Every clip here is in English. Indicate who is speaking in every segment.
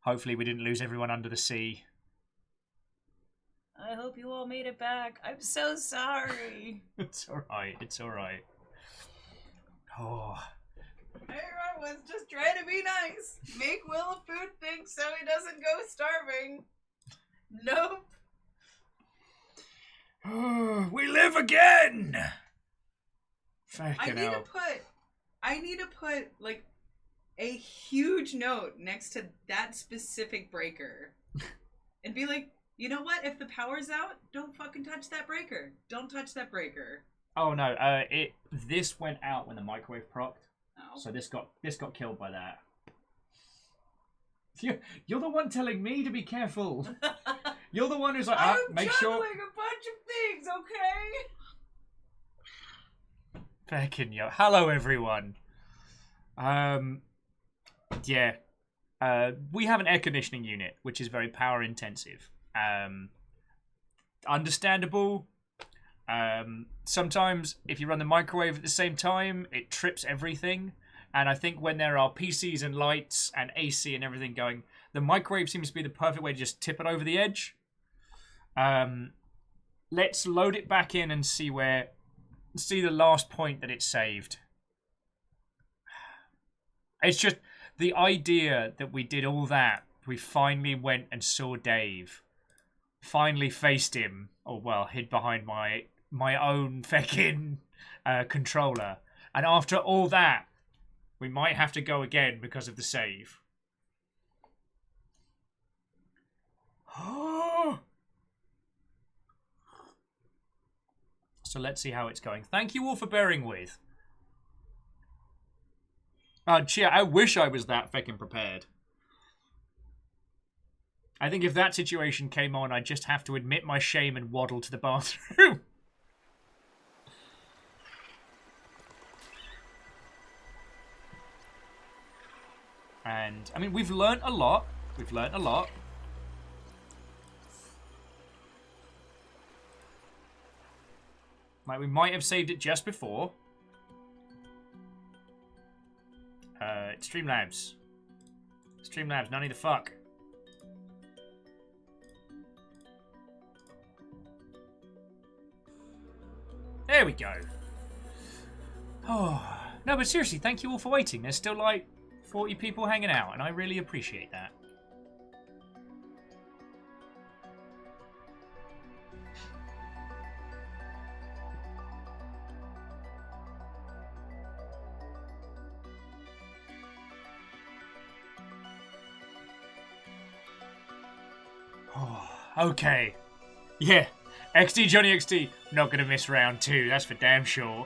Speaker 1: Hopefully we didn't lose everyone under the sea.
Speaker 2: I hope you all made it back. I'm so sorry.
Speaker 1: It's alright, it's alright. Oh.
Speaker 2: I was just trying to be nice. Make Will a food thing so he doesn't go starving. Nope.
Speaker 1: We live again!
Speaker 2: I need to put, like, a huge note next to that specific breaker. And be like, you know what? If the power's out, don't fucking touch that breaker. Don't touch that breaker.
Speaker 1: Oh no, this went out when the microwave procced.
Speaker 2: Oh.
Speaker 1: So this got killed by that. You're the one telling me to be careful. You're the one who's like, make sure.
Speaker 2: I'm juggling a bunch of things, okay?
Speaker 1: Feckin' yo. Hello, everyone. Yeah. We have an air conditioning unit, which is very power intensive. Understandable. Sometimes if you run the microwave at the same time, it trips everything. And I think when there are PCs and lights and AC and everything going, the microwave seems to be the perfect way to just tip it over the edge. Let's load it back in and see the last point that it saved. It's just the idea that we did all that. We finally went and saw Dave. Finally faced him. Or, well, hid behind my own feckin' controller. And after all that, we might have to go again because of the save. So let's see how it's going. Thank you all for bearing with. Chia, I wish I was that feckin' prepared. I think if that situation came on, I'd just have to admit my shame and waddle to the bathroom. And, I mean, we've learnt a lot. Like, we might have saved it just before. Streamlabs. Streamlabs, none of the fuck. There we go. Oh, no, but seriously, thank you all for waiting. There's still, like, 40 people hanging out, and I really appreciate that. Oh, okay. Yeah. XD Johnny XD. Not gonna miss round 2, that's for damn sure.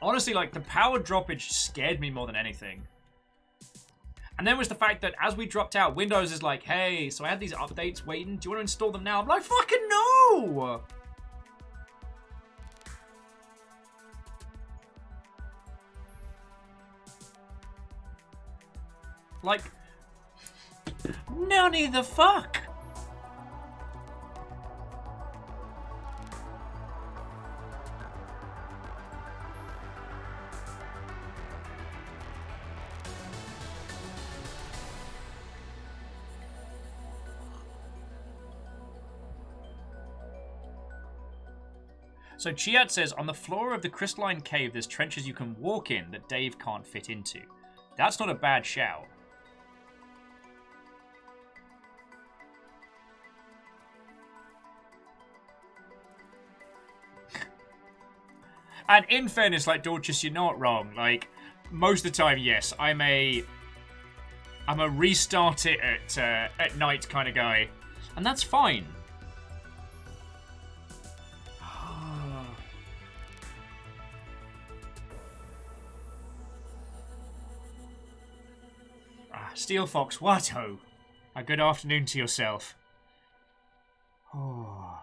Speaker 1: Honestly, like, the power droppage scared me more than anything. And then was the fact that as we dropped out, Windows is like, hey, so I had these updates waiting. Do you want to install them now? I'm like, fucking no! Like, none of the fuck! So Chiat says, on the floor of the crystalline cave, there's trenches you can walk in that Dave can't fit into. That's not a bad shout. And in fairness, like, Dorcas, you're not wrong. Like, most of the time, yes, I'm a restart it at night kind of guy. And that's fine. Steel Fox Watto. A good afternoon to yourself. Oh.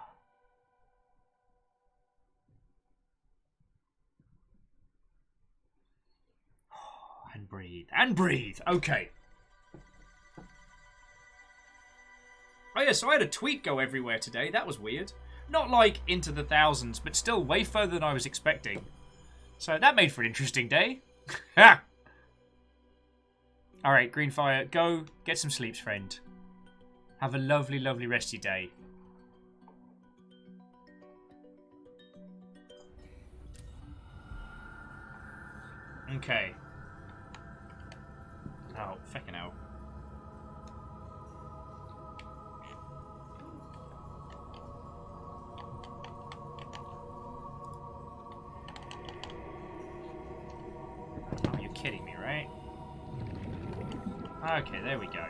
Speaker 1: And breathe. And breathe. Okay. Oh yeah, so I had a tweet go everywhere today. That was weird. Not like into the thousands, but still way further than I was expecting. So that made for an interesting day. Ha! Alright, Greenfire, go get some sleeps, friend. Have a lovely, lovely rest of your day. Okay. Oh, fucking hell. Oh, you're kidding me, right? Okay, there we go.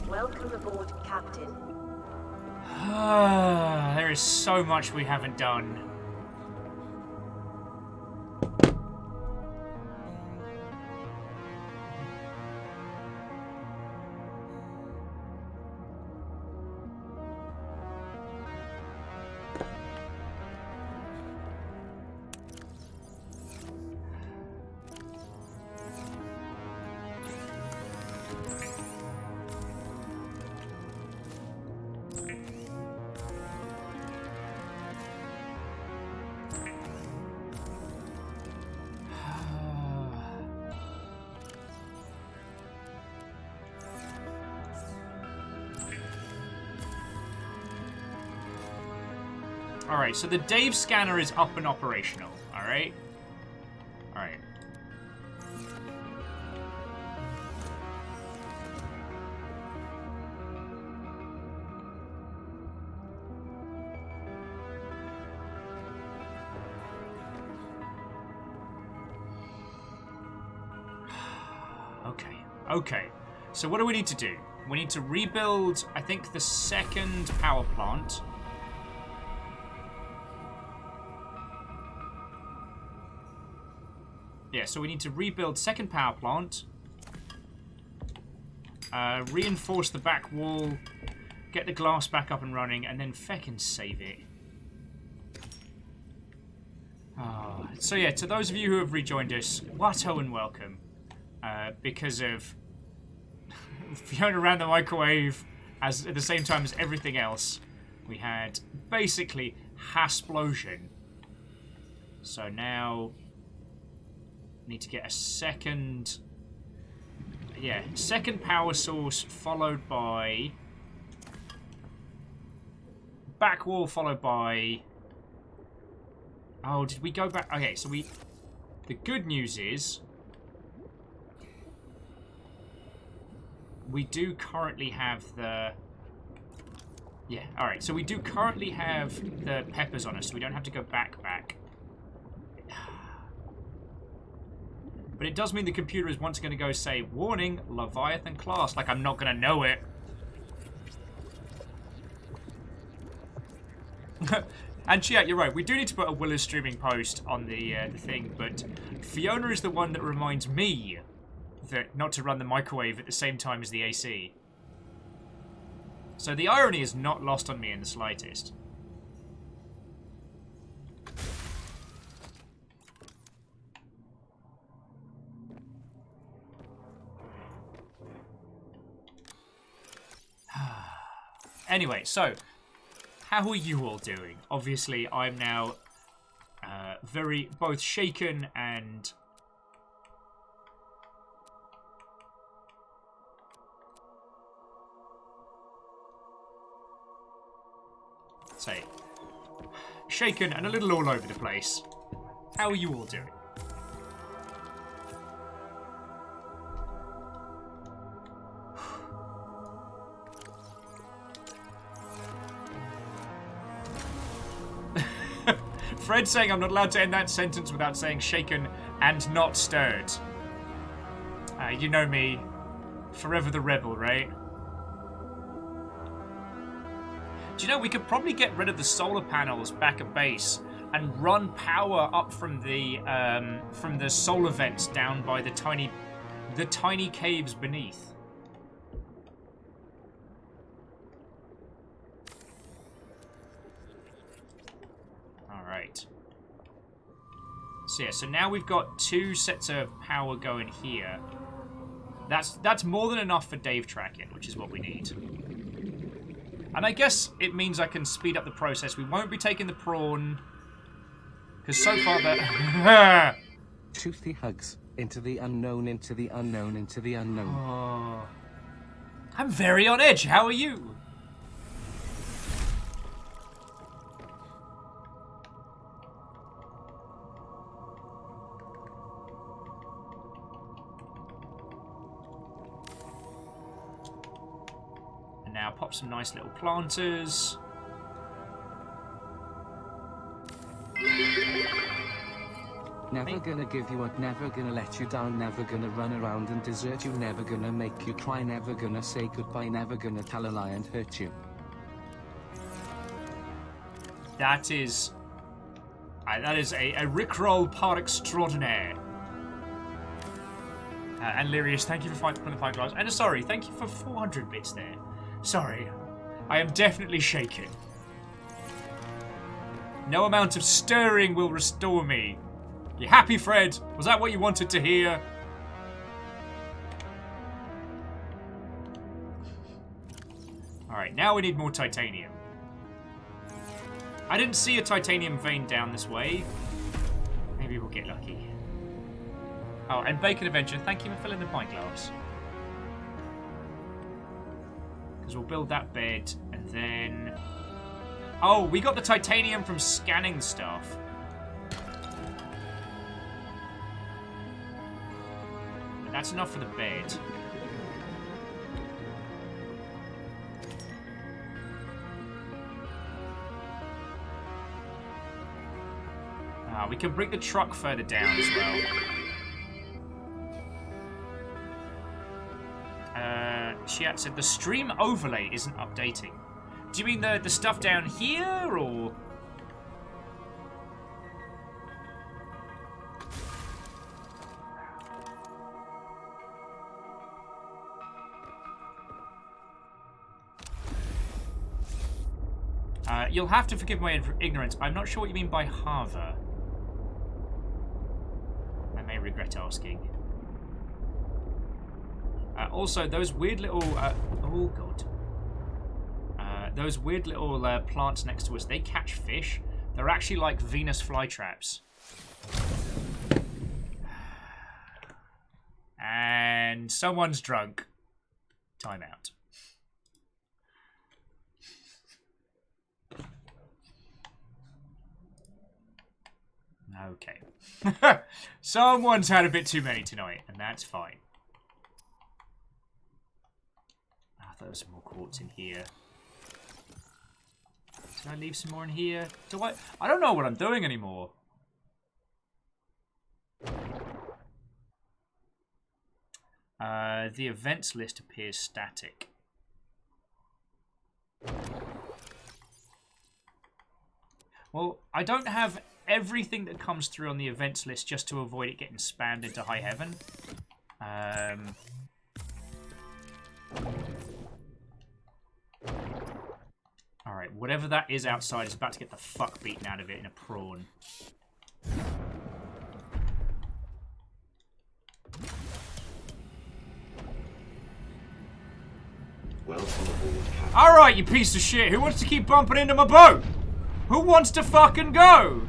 Speaker 3: Welcome aboard, Captain.
Speaker 1: There is so much we haven't done. Alright, so the Dave scanner is up and operational, alright? Alright. Okay. So what do we need to do? We need to rebuild, I think, the second power plant. Yeah, so we need to rebuild second power plant. Reinforce the back wall. Get the glass back up and running. And then feckin' save it. Oh. So yeah, to those of you who have rejoined us, Watto and welcome. Because of Fiona ran the microwave at the same time as everything else, we had basically Hasplosion. So now need to get a second power source, followed by back wall, followed by did we go back? Okay, so the good news is we do currently have the alright, so we do currently have the peppers on us, so we don't have to go back. But it does mean the computer is once going to go say, warning, Leviathan class. Like, I'm not going to know it. And yeah, you're right. We do need to put a Willis streaming post on the thing, but Fiona is the one that reminds me that not to run the microwave at the same time as the AC. So the irony is not lost on me in the slightest. Anyway, so how are you all doing? Obviously, I'm now very both shaken and shaken and a little all over the place. How are you all doing? Fred saying I'm not allowed to end that sentence without saying shaken and not stirred. You know me. Forever the rebel, right? Do you know, we could probably get rid of the solar panels back at base and run power up from the solar vents down by the tiny caves beneath. Right. So yeah, so now we've got 2 sets of power going here. That's more than enough for Dave tracking, which is what we need. And I guess it means I can speed up the process. We won't be taking the prawn. Because so far that...
Speaker 4: Toothy hugs. Into the unknown, into the unknown, into the unknown.
Speaker 1: Oh. I'm very on edge. How are you? And now pop some nice little planters.
Speaker 4: Never gonna give you up, never gonna let you down, never gonna run around and desert you, never gonna make you cry, never gonna say goodbye, never gonna tell a lie and hurt you.
Speaker 1: That is a Rickroll par extraordinaire. And Lyrius, thank you for putting the pint glass. And sorry, thank you for 400 bits there. Sorry, I am definitely shaken. No amount of stirring will restore me. You happy, Fred? Was that what you wanted to hear? Alright, now we need more titanium. I didn't see a titanium vein down this way. Maybe we'll get lucky. Oh, and Bacon Adventure, thank you for filling the pint glass. Because we'll build that bed, and then... Oh, we got the titanium from scanning stuff. And that's enough for the bed. We can bring the truck further down as well. Chiat said the stream overlay isn't updating. Do you mean the stuff down here, or...? You'll have to forgive my ignorance. I'm not sure what you mean by Hava. I may regret asking. Also, those weird little... oh, God. Those weird little plants next to us, they catch fish. They're actually like Venus flytraps. And someone's drunk. Time out. Okay. Someone's had a bit too many tonight, and that's fine. I thought there was some more quartz in here. Did I leave some more in here? Do I? I don't know what I'm doing anymore. The events list appears static. Well, I don't have everything that comes through on the events list just to avoid it getting spammed into high heaven. Alright, whatever that is outside is about to get the fuck beaten out of it in a prawn. Alright, you piece of shit! Who wants to keep bumping into my boat? Who wants to fucking go?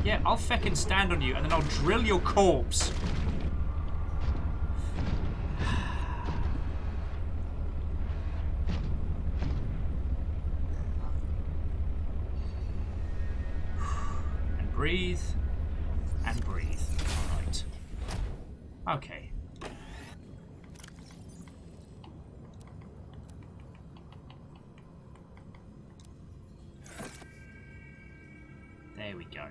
Speaker 1: Yeah, I'll feckin' stand on you and then I'll drill your corpse. And breathe. And breathe. Alright. Okay. There we go.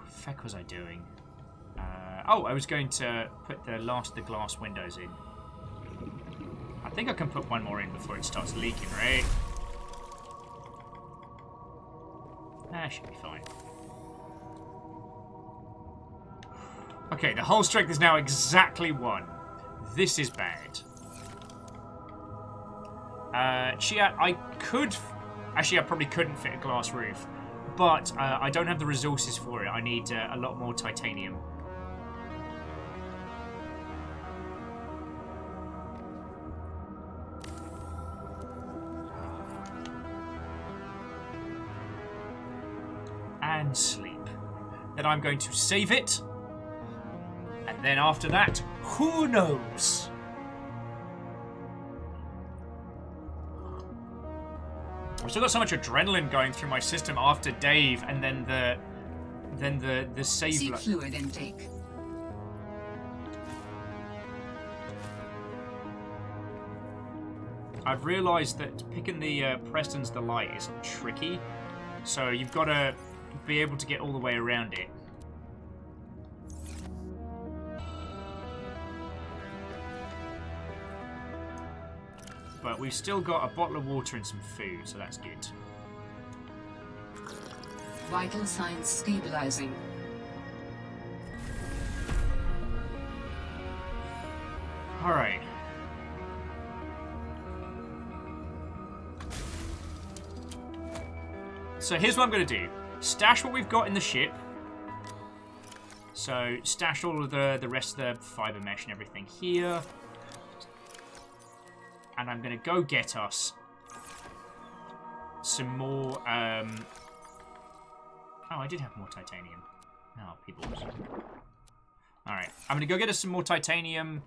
Speaker 1: Fuck was I doing? Oh, I was going to put the last of the glass windows in. I think I can put one more in before it starts leaking, right? That should be fine. Okay, the whole strength is now exactly 1. This is bad. Chia, I could... Actually, I probably couldn't fit a glass roof. But I don't have the resources for it. I need a lot more titanium. And sleep. Then I'm going to save it. And then after that, who knows? I've still got so much adrenaline going through my system after Dave, and then the save.
Speaker 5: Seek fluid intake.
Speaker 1: I've realised that picking the Preston's Delight is tricky, so you've got to be able to get all the way around it. But we've still got a bottle of water and some food, so that's good.
Speaker 5: Vital signs stabilizing.
Speaker 1: Alright. So here's what I'm going to do. Stash what we've got in the ship. So stash all of the rest of the fiber mesh and everything here. And I'm going to go get us some more... Oh, I did have more titanium. Oh, people. Alright, I'm going to go get us some more titanium.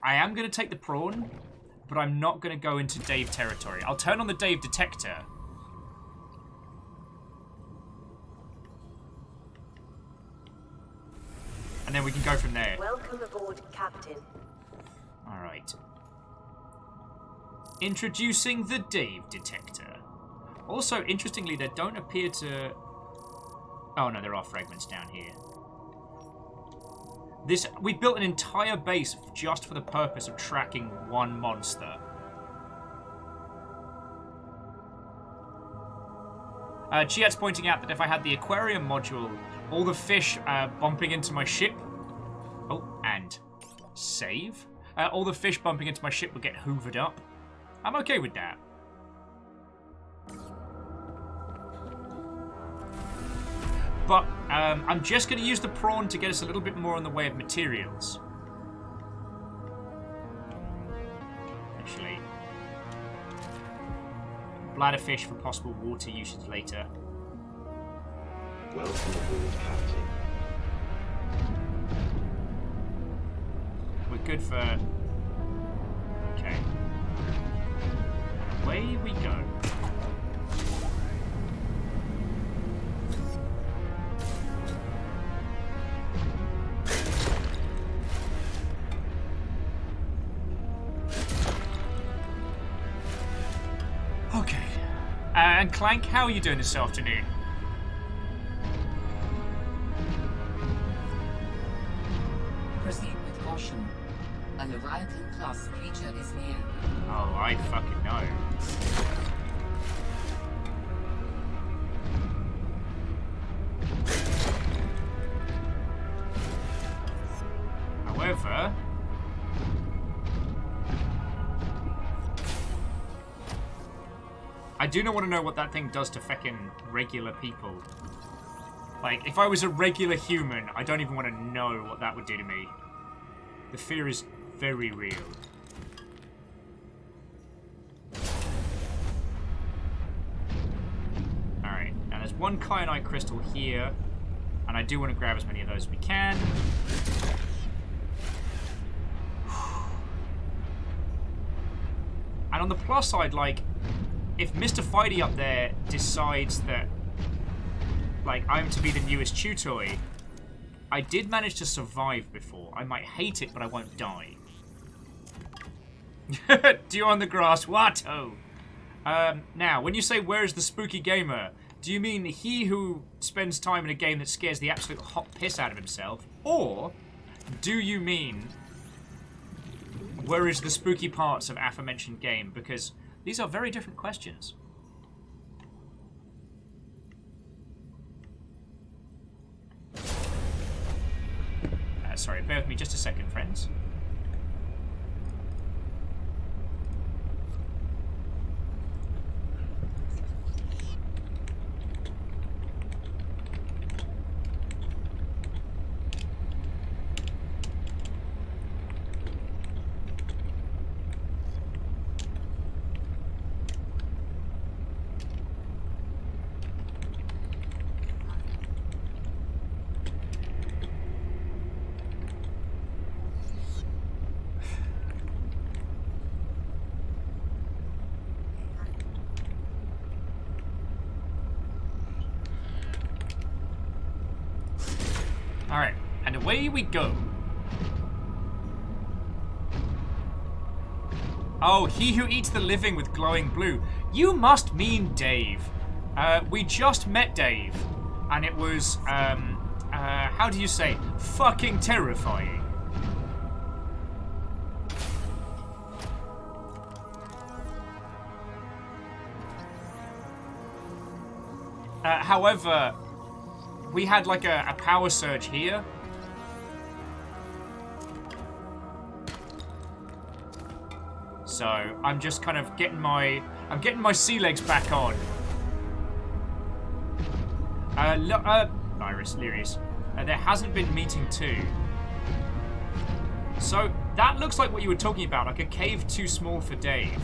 Speaker 1: I am going to take the prawn, but I'm not going to go into Dave territory. I'll turn on the Dave detector. And then we can go from there.
Speaker 3: Welcome aboard, Captain.
Speaker 1: Alright. Introducing the Dave detector. Also, interestingly, there don't appear to... Oh no, there are fragments down here. We built an entire base just for the purpose of tracking one monster. Chiat's pointing out that if I had the aquarium module, all the fish bumping into my ship... Oh, and save. All the fish bumping into my ship would get hoovered up. I'm okay with that. But I'm just going to use the prawn to get us a little bit more in the way of materials. Actually, bladderfish for possible water usage later.
Speaker 6: Welcome aboard, Captain.
Speaker 1: We're good for... Okay. Away we go. Okay. And Clank, how are you doing this afternoon?
Speaker 5: Proceed with caution. A Leviathan-class creature is near.
Speaker 1: Oh, I fucking know. However... I do not want to know what that thing does to feckin' regular people. Like, if I was a regular human, I don't even want to know what that would do to me. The fear is very real. Alright, now there's one kyanite crystal here, and I do want to grab as many of those as we can. And on the plus side, like, if Mr. Fidey up there decides that, like, I'm to be the newest chew toy, I did manage to survive before. I might hate it, but I won't die. Dew on the grass, Watto! Now, when you say where is the spooky gamer, do you mean he who spends time in a game that scares the absolute hot piss out of himself? Or do you mean where is the spooky parts of aforementioned game? Because these are very different questions. sorry, bear with me just a second, friends. Alright, and away we go. Oh, he who eats the living with glowing blue. You must mean Dave. We just met Dave, and it was, how do you say, fucking terrifying. However, we had like a power surge here. So I'm just kind of getting my sea legs back on. Lyrius. There hasn't been meeting 2. So that looks like what you were talking about, like a cave too small for Dave.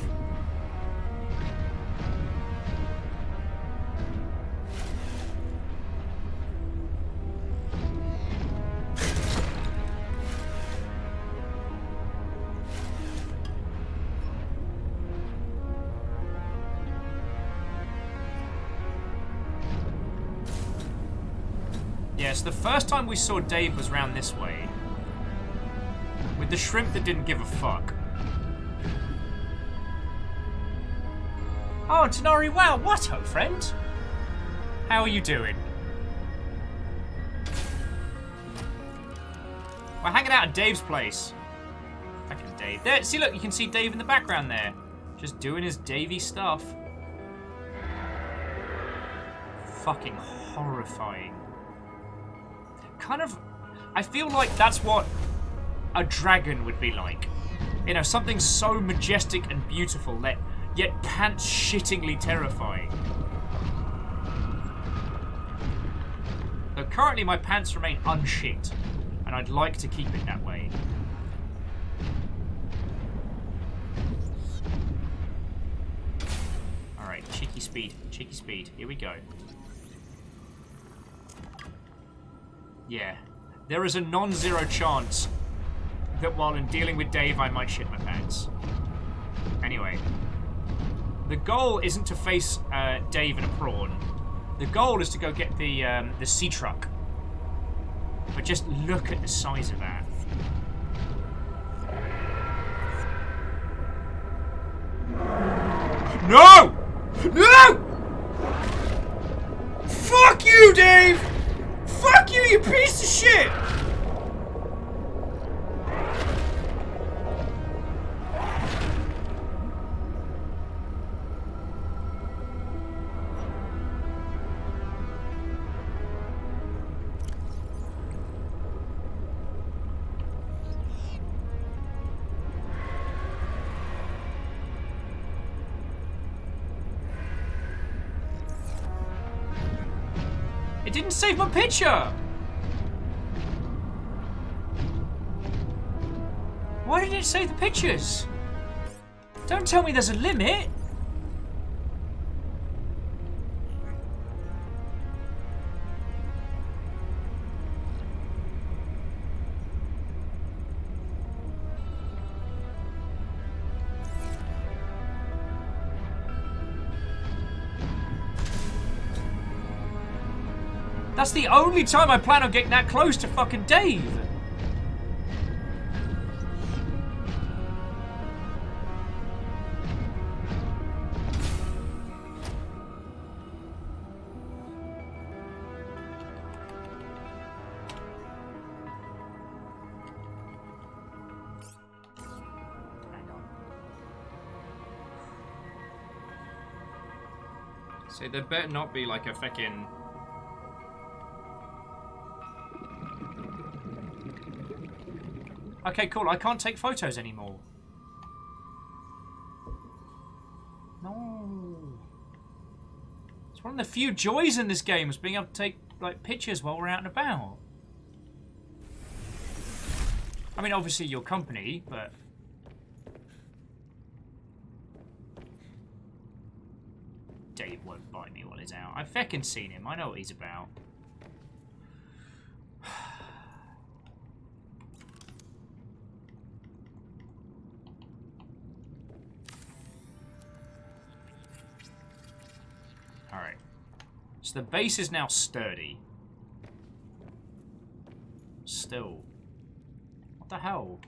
Speaker 1: Yes, the first time we saw Dave was round this way. With the shrimp that didn't give a fuck. Oh, Tanari, wow, what ho, friend? How are you doing? We're hanging out at Dave's place. Fucking Dave. There, see, look, you can see Dave in the background there. Just doing his Davey stuff. Fucking horrifying. Kind of, I feel like that's what a dragon would be like. You know, something so majestic and beautiful, yet pants-shittingly terrifying. Though currently my pants remain unshit, and I'd like to keep it that way. Alright, cheeky speed, here we go. Yeah, there is a non-zero chance that while in dealing with Dave, I might shit my pants. Anyway, the goal isn't to face Dave and a prawn. The goal is to go get the sea truck. But just look at the size of that. No! No! Fuck you, Dave! Fuck you, you piece of shit! It didn't save my picture! Why did it save the pictures? Don't tell me there's a limit! That's the only time I plan on getting that close to fucking Dave. Hang on. So there better not be like a fucking... Okay, cool. I can't take photos anymore. No. It's one of the few joys in this game is being able to take like pictures while we're out and about. I mean, obviously your company, but Dave won't bite me while he's out. I've feckin' seen him. I know what he's about. Alright. So the base is now sturdy. Still. What the hell?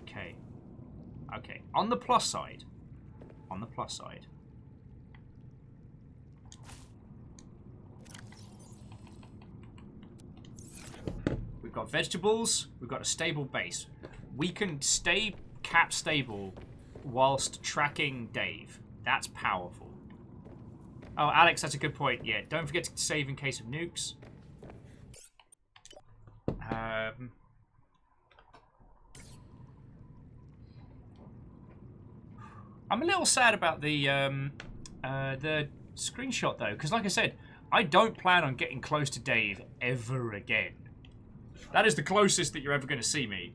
Speaker 1: Okay. Okay. On the plus side. On the plus side. We've got vegetables. We've got a stable base. We can stay cap stable whilst tracking Dave. That's powerful. Oh, Alex, that's a good point. Yeah, don't forget to save in case of nukes. I'm a little sad about the screenshot though, because like I said, I don't plan on getting close to Dave ever again. That is the closest that you're ever going to see me.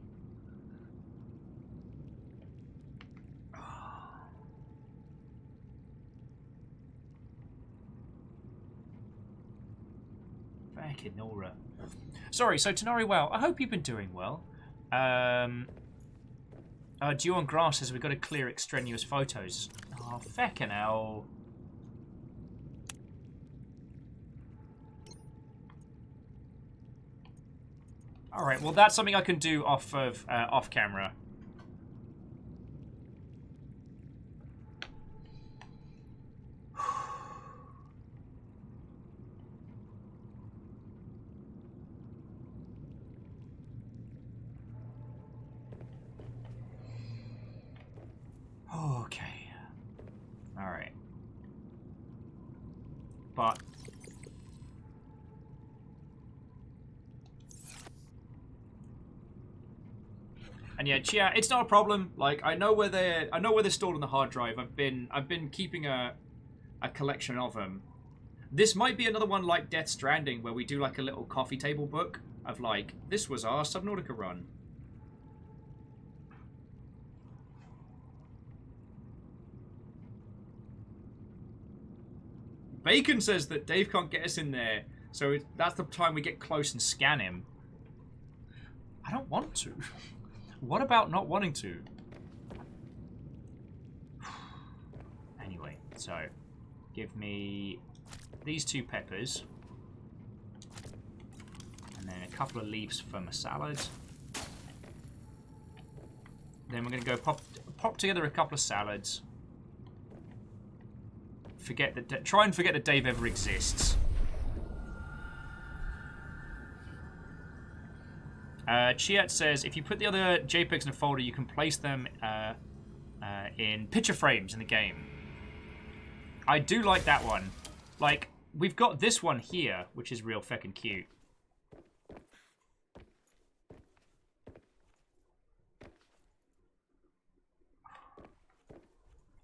Speaker 1: Fucking Nora. Sorry, so Tenari, well, I hope you've been doing well. Dew on Grass says we've got to clear extraneous photos. Oh, feckin' hell. Alright, well that's something I can do off of off camera. Okay. Alright. But and yeah, it's not a problem. Like I know where they're stored on the hard drive. I've been keeping a collection of them. This might be another one like Death Stranding where we do like a little coffee table book of like this was our Subnautica run. Bacon says that Dave can't get us in there, so that's the time we get close and scan him. I don't want to. What about not wanting to? Anyway, so give me these 2 peppers. And then a couple of leaves for my salad. Then we're going to go pop together a couple of salads. Try and forget that Dave ever exists. Chiat says if you put the other JPEGs in a folder, you can place them in picture frames in the game. I do like that one. Like we've got this one here, which is real feckin' cute.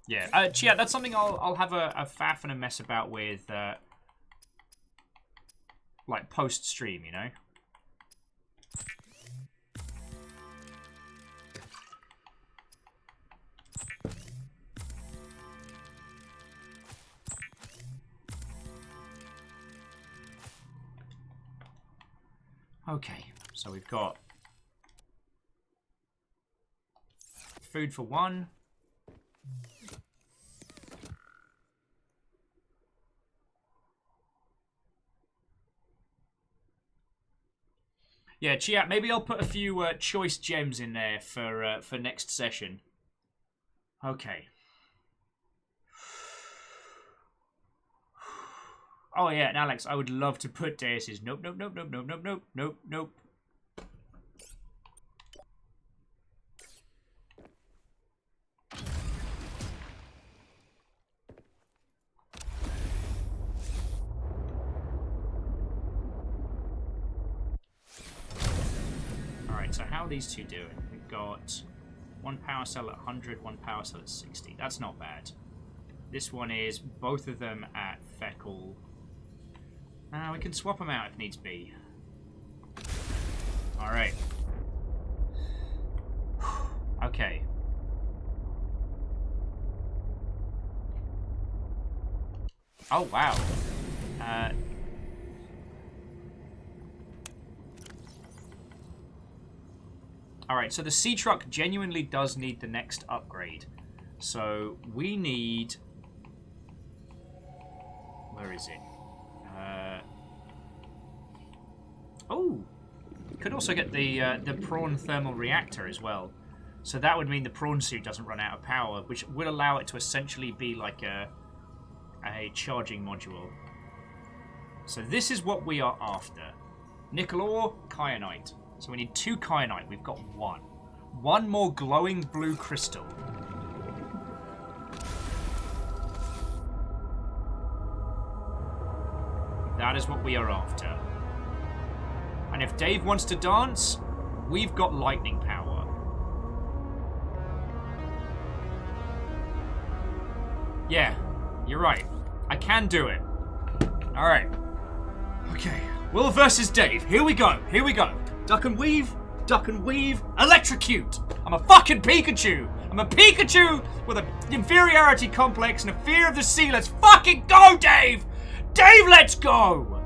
Speaker 1: Yeah, Chiat, that's something I'll have a faff and a mess about with, like, post-stream, you know? Okay, so we've got food for 1. Yeah, Chiat, maybe I'll put a few choice gems in there for next session. Okay. Oh yeah, and Alex, I would love to put Deus's. Nope, nope, nope, nope, nope, nope, nope, nope, nope. Alright, so how are these two doing? We've got one power cell at 100, one power cell at 60. That's not bad. This one is both of them at Feckle. We can swap them out if needs be. Alright. Okay. Oh, wow. Alright, so the sea truck genuinely does need the next upgrade. So we need... Where is it? Oh! Could also get the prawn thermal reactor as well. So that would mean the prawn suit doesn't run out of power, which would allow it to essentially be like a charging module. So this is what we are after. Nickel ore, kyanite. So we need 2 kyanite. We've got 1. 1 more glowing blue crystal. That is what we are after. And if Dave wants to dance, we've got lightning power. Yeah, you're right. I can do it. Alright. Okay. Will versus Dave. Here we go. Here we go. Duck and weave. Duck and weave. Electrocute. I'm a fucking Pikachu. I'm a Pikachu with an inferiority complex and a fear of the sea. Let's fucking go, Dave! Dave, let's go!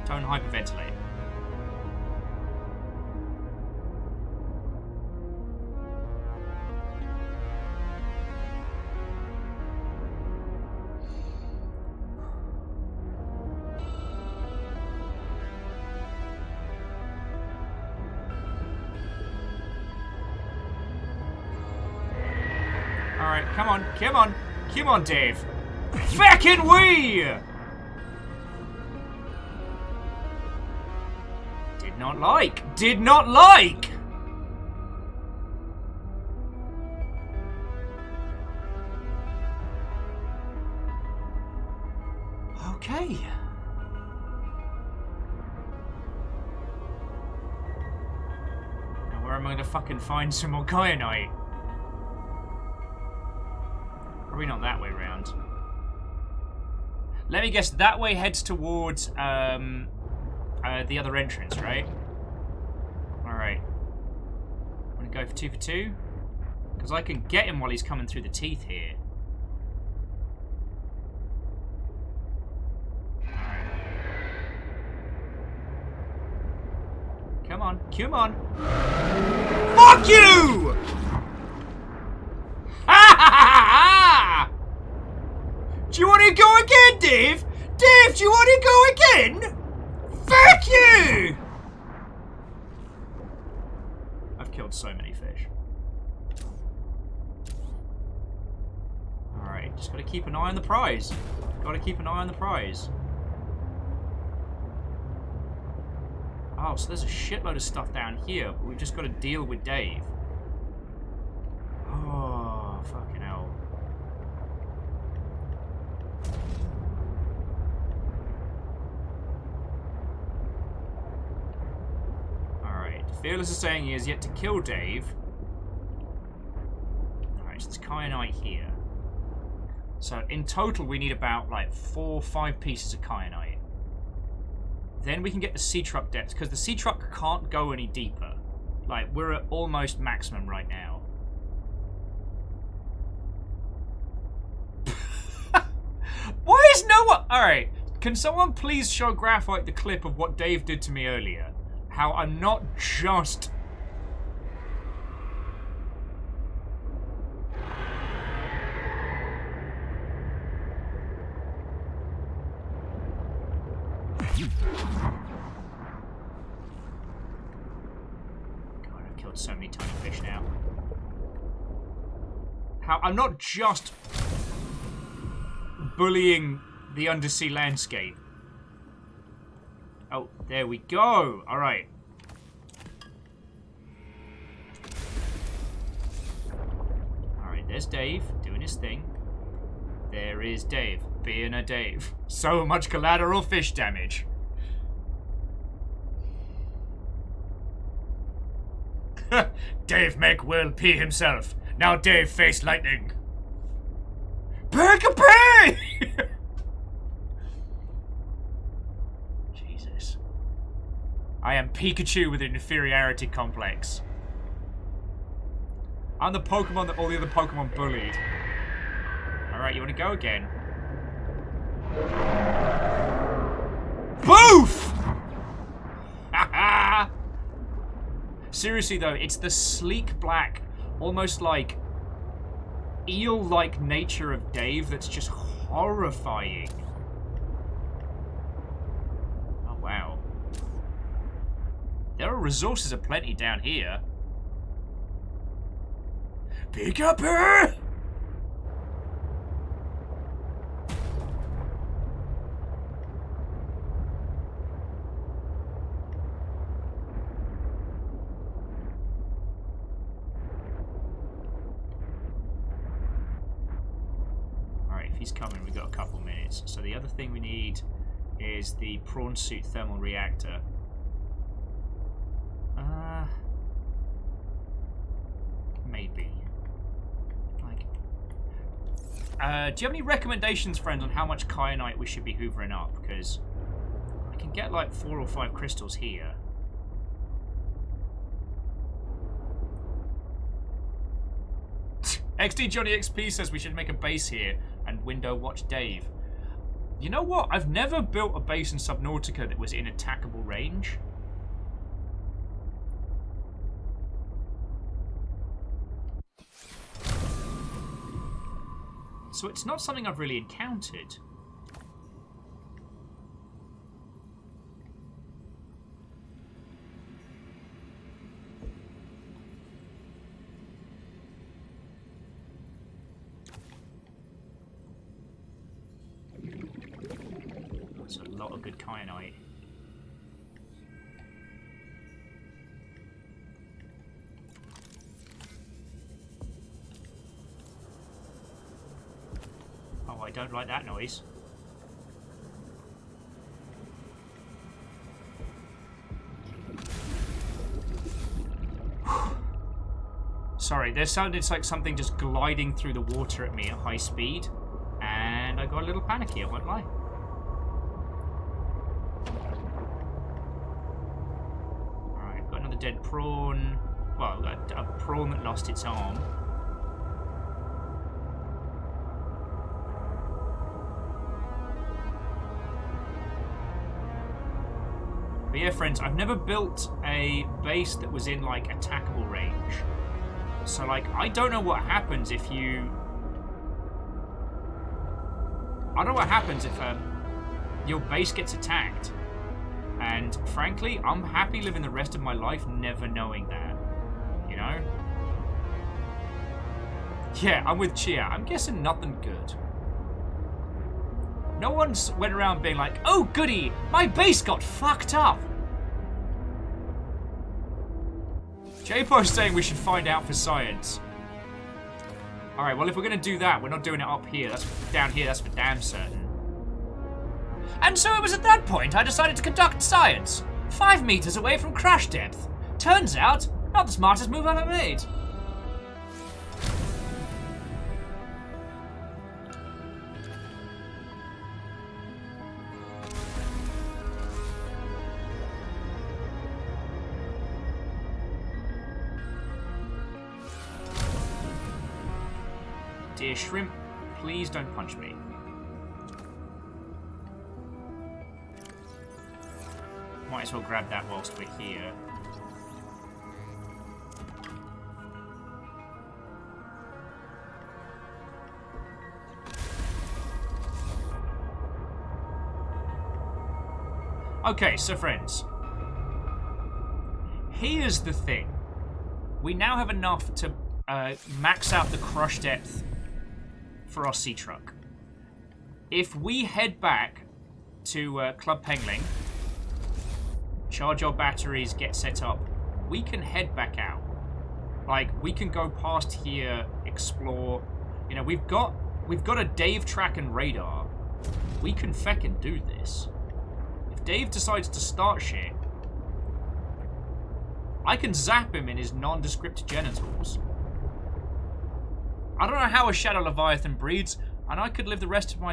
Speaker 1: Don't hyperventilate. Alright, come on, come on. Come on, Dave. Fucking we! Did not like. Did not like! Okay. Now where am I gonna fucking find some more kyanite? Probably not that way round. Let me guess, that way heads towards the other entrance, right? Alright. I'm gonna go for 2 for 2. Because I can get him while he's coming through the teeth here. Alright. Come on, come on. Fuck you! Do you want to go again, Dave? Dave, do you want to go again? Fuck you! I've killed so many fish. Alright, just gotta keep an eye on the prize. Gotta keep an eye on the prize. Oh, so there's a shitload of stuff down here, but we've just got to deal with Dave. Oh, fucking hell. Alright, Fearless is saying he has yet to kill Dave. Alright, so there's kyanite here. So in total we need about like 4 or 5 pieces of kyanite. Then we can get the sea truck depth, because the sea truck can't go any deeper. Like, we're at almost maximum right now. Why is no one... Alright, can someone please show Graphite the clip of what Dave did to me earlier? How I'm not just... God, I've killed so many tiny fish now. How I'm not just bullying the undersea landscape. Oh, there we go. All right. All right, there's Dave doing his thing. There is Dave being a Dave. So much collateral fish damage. Dave make Will pee himself. Now Dave face lightning. Peekaboo! Jesus. I am Pikachu with an inferiority complex. I'm the Pokemon that all the other Pokemon bullied. Alright, you want to go again? Boof! Haha! Seriously though, it's the sleek black, almost like eel-like nature of Dave that's just horrifying. Oh wow. There are resources aplenty down here. Peekaboo! He's coming, we've got a couple minutes. So the other thing we need is the prawn suit thermal reactor. Maybe. Like, do you have any recommendations, friends, on how much kyanite we should be hoovering up? Because I can get like 4 or 5 crystals here. XD Johnny XP says we should make a base here and window watch Dave. You know what? I've never built a base in Subnautica that was in attackable range. So it's not something I've really encountered. That's a lot of good kyanite. Oh, I don't like that noise. Sorry, there sounded like something just gliding through the water at me at high speed, and I got a little panicky, I won't lie. Alright, got another dead prawn. Well, a prawn that lost its arm. But yeah, friends, I've never built a base that was in, like, attackable range. So, like, I don't know what happens if you... I don't know what happens if your base gets attacked. And, frankly, I'm happy living the rest of my life never knowing that. You know? Yeah, I'm with Chia. I'm guessing nothing good. No one's went around being like, oh goody, my base got fucked up. J-Po's saying we should find out for science. Alright, well if we're going to do that, we're not doing it up here. That's down here, that's for damn certain. And so it was at that point I decided to conduct science. 5 meters away from crash depth. Turns out, not the smartest move I've ever made. Dear shrimp, please don't punch me. Might as well grab that whilst we're here. Okay, so friends. Here's the thing. we now have enough to max out the crush depth for our sea truck. If we head back to Club Pengling, charge our batteries, get set up, we can head back out. Like, we can go past here, explore. You know, we've got a Dave track and radar. We can feckin' do this. If Dave decides to start shit, I can zap him in his nondescript genitals. I don't know how a Shadow Leviathan breeds, and I could live the rest of my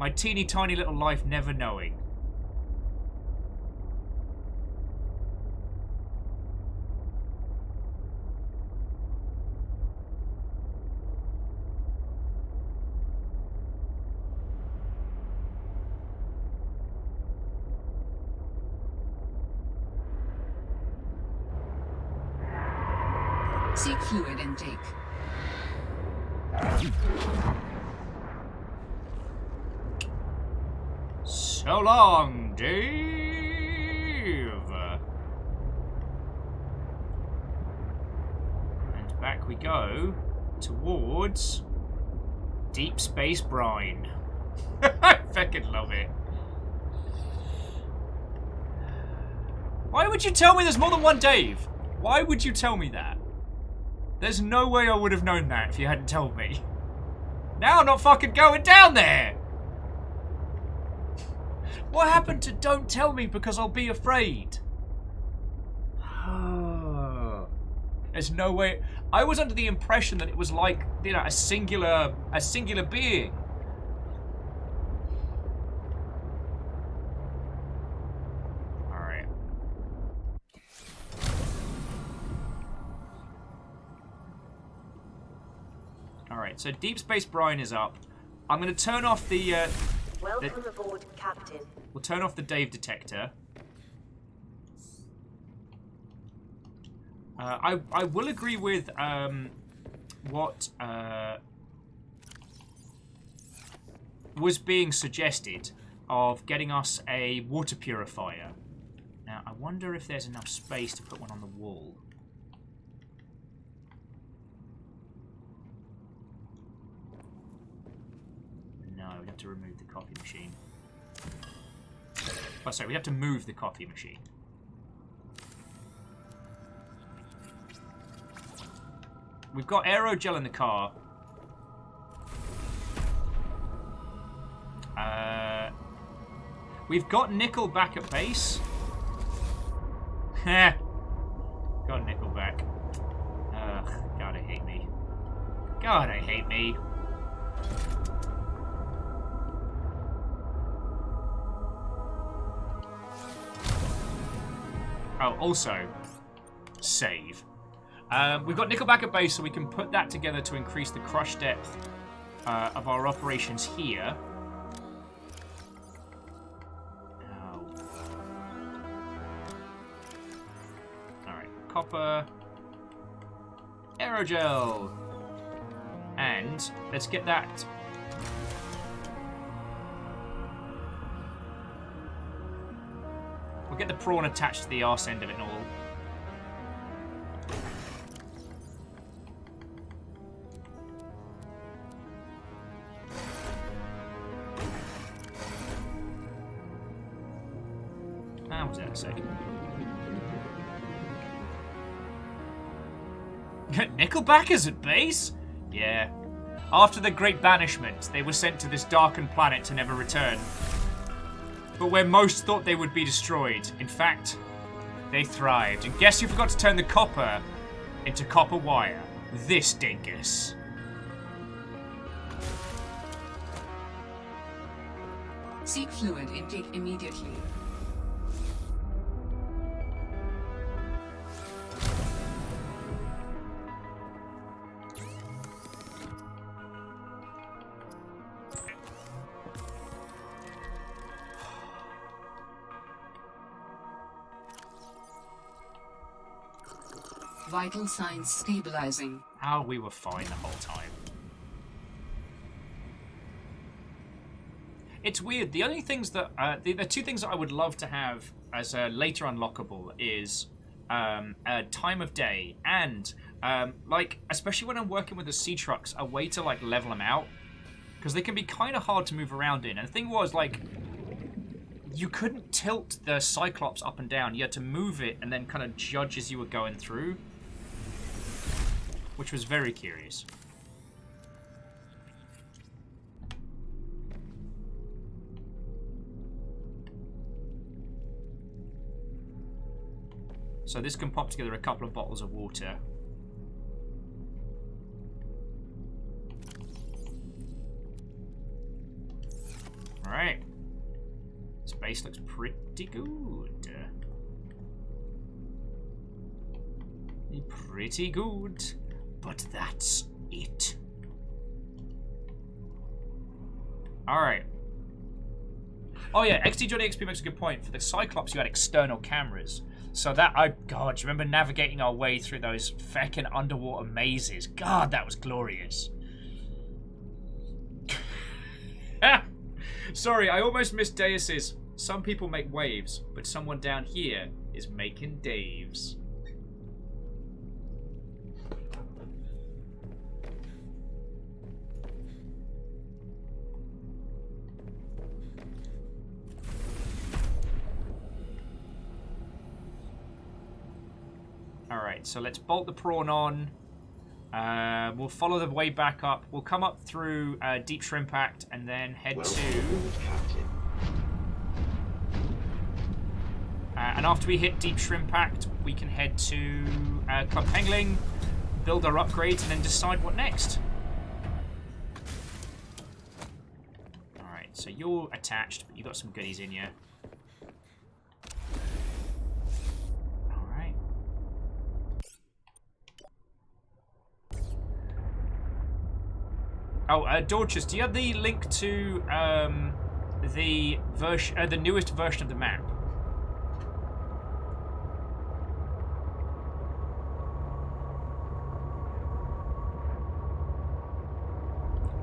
Speaker 1: teeny tiny little life never knowing.
Speaker 5: Seek fluid intake.
Speaker 1: So long, Dave! And back we go towards Deep Space Brine. I fucking love it. Why would you tell me there's more than one Dave? Why would you tell me that? There's no way I would have known that if you hadn't told me. Now I'm not fucking going down there! What happened to don't tell me because I'll be afraid? There's no way. I was under the impression that it was like, you know, a singular being. Alright. Alright, so Deep Space Brine is up. I'm going to turn off the...
Speaker 3: Welcome aboard, Captain.
Speaker 1: We'll turn off the Dave detector. I will agree with what was being suggested of getting us a water purifier. Now, I wonder if there's enough space to put one on the wall. No, we'd have to remove the coffee machine. Oh, sorry, we have to move the coffee machine. We've got aerogel in the car. We've got nickel back at base. Heh. Got nickel back. Ugh, God, I hate me. God, I hate me. Oh, also, save. We've got nickel back at base, so we can put that together to increase the crush depth of our operations here. Oh. Alright, copper. Aerogel. And let's get that. We'll get the prawn attached to the arse end of it and all. How was that a second? Nickelbackers at base? Yeah. After the Great Banishment, they were sent to this darkened planet to never return. But where most thought they would be destroyed, in fact, they thrived. And guess who forgot to turn the copper into copper wire? This dingus.
Speaker 5: Seek fluid intake immediately. Vital signs stabilizing.
Speaker 1: Oh, we were fine the whole time. It's weird. The only things that the two things that I would love to have as a later unlockable is time of day, and like especially when I'm working with the sea trucks, a way to like level them out because they can be kind of hard to move around in. And the thing was like you couldn't tilt the Cyclops up and down. You had to move it and then kind of judge as you were going through, which was very curious. So this can pop together a couple of bottles of water. Alright. Space looks pretty good. Pretty good. But that's it. Alright. Oh yeah, XD Johnny XP makes a good point. For the Cyclops, you had external cameras. So that, God, do you remember navigating our way through those feckin' underwater mazes? God, that was glorious. Sorry, I almost missed Deus's. Some people make waves, but someone down here is making Daves. Alright, so let's bolt the prawn on. We'll follow the way back up. We'll come up through Deep Shrimpact and then head to... and after we hit Deep Shrimpact, we can head to Club Pengling, build our upgrades, and then decide what next. Alright, so you're attached, but you've got some goodies in you. Oh, Dorcas, do you have the link to the version, the newest version of the map?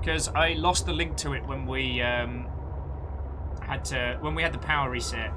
Speaker 1: Because I lost the link to it when we had the power reset.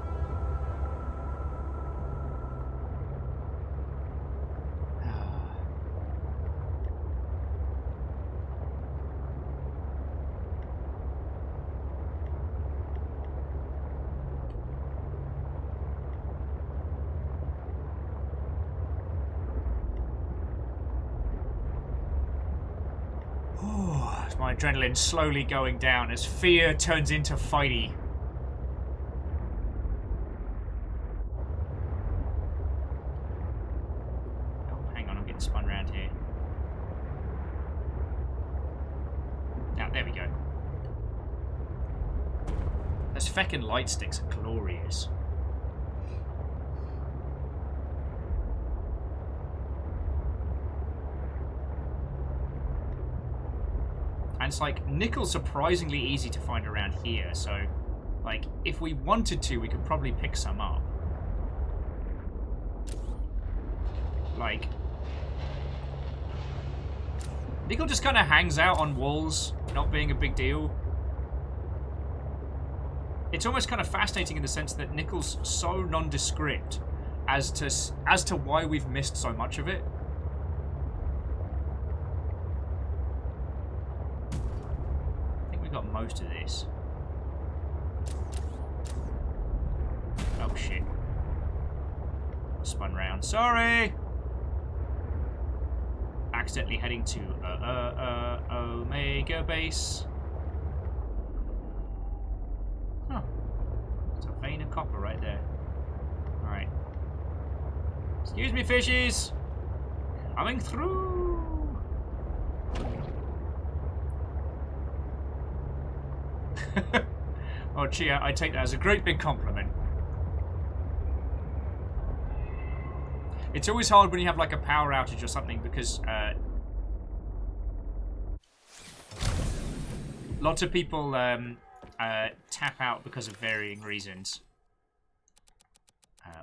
Speaker 1: My adrenaline slowly going down as fear turns into fighty. Oh, hang on, I'm getting spun around here. Now, there we go. Those feckin' light sticks are glorious. And it's like, nickel's surprisingly easy to find around here, so, like, if we wanted to, we could probably pick some up. Like, nickel just kind of hangs out on walls, not being a big deal. It's almost kind of fascinating in the sense that nickel's so nondescript as to why we've missed so much of it. Got most of this. Oh shit. Spun round. Sorry! Accidentally heading to Omega base. Huh. There's a vein of copper right there. Alright. Excuse me, fishies! Coming through! Oh, Chia, I take that as a great big compliment. It's always hard when you have like a power outage or something because lots of people tap out because of varying reasons.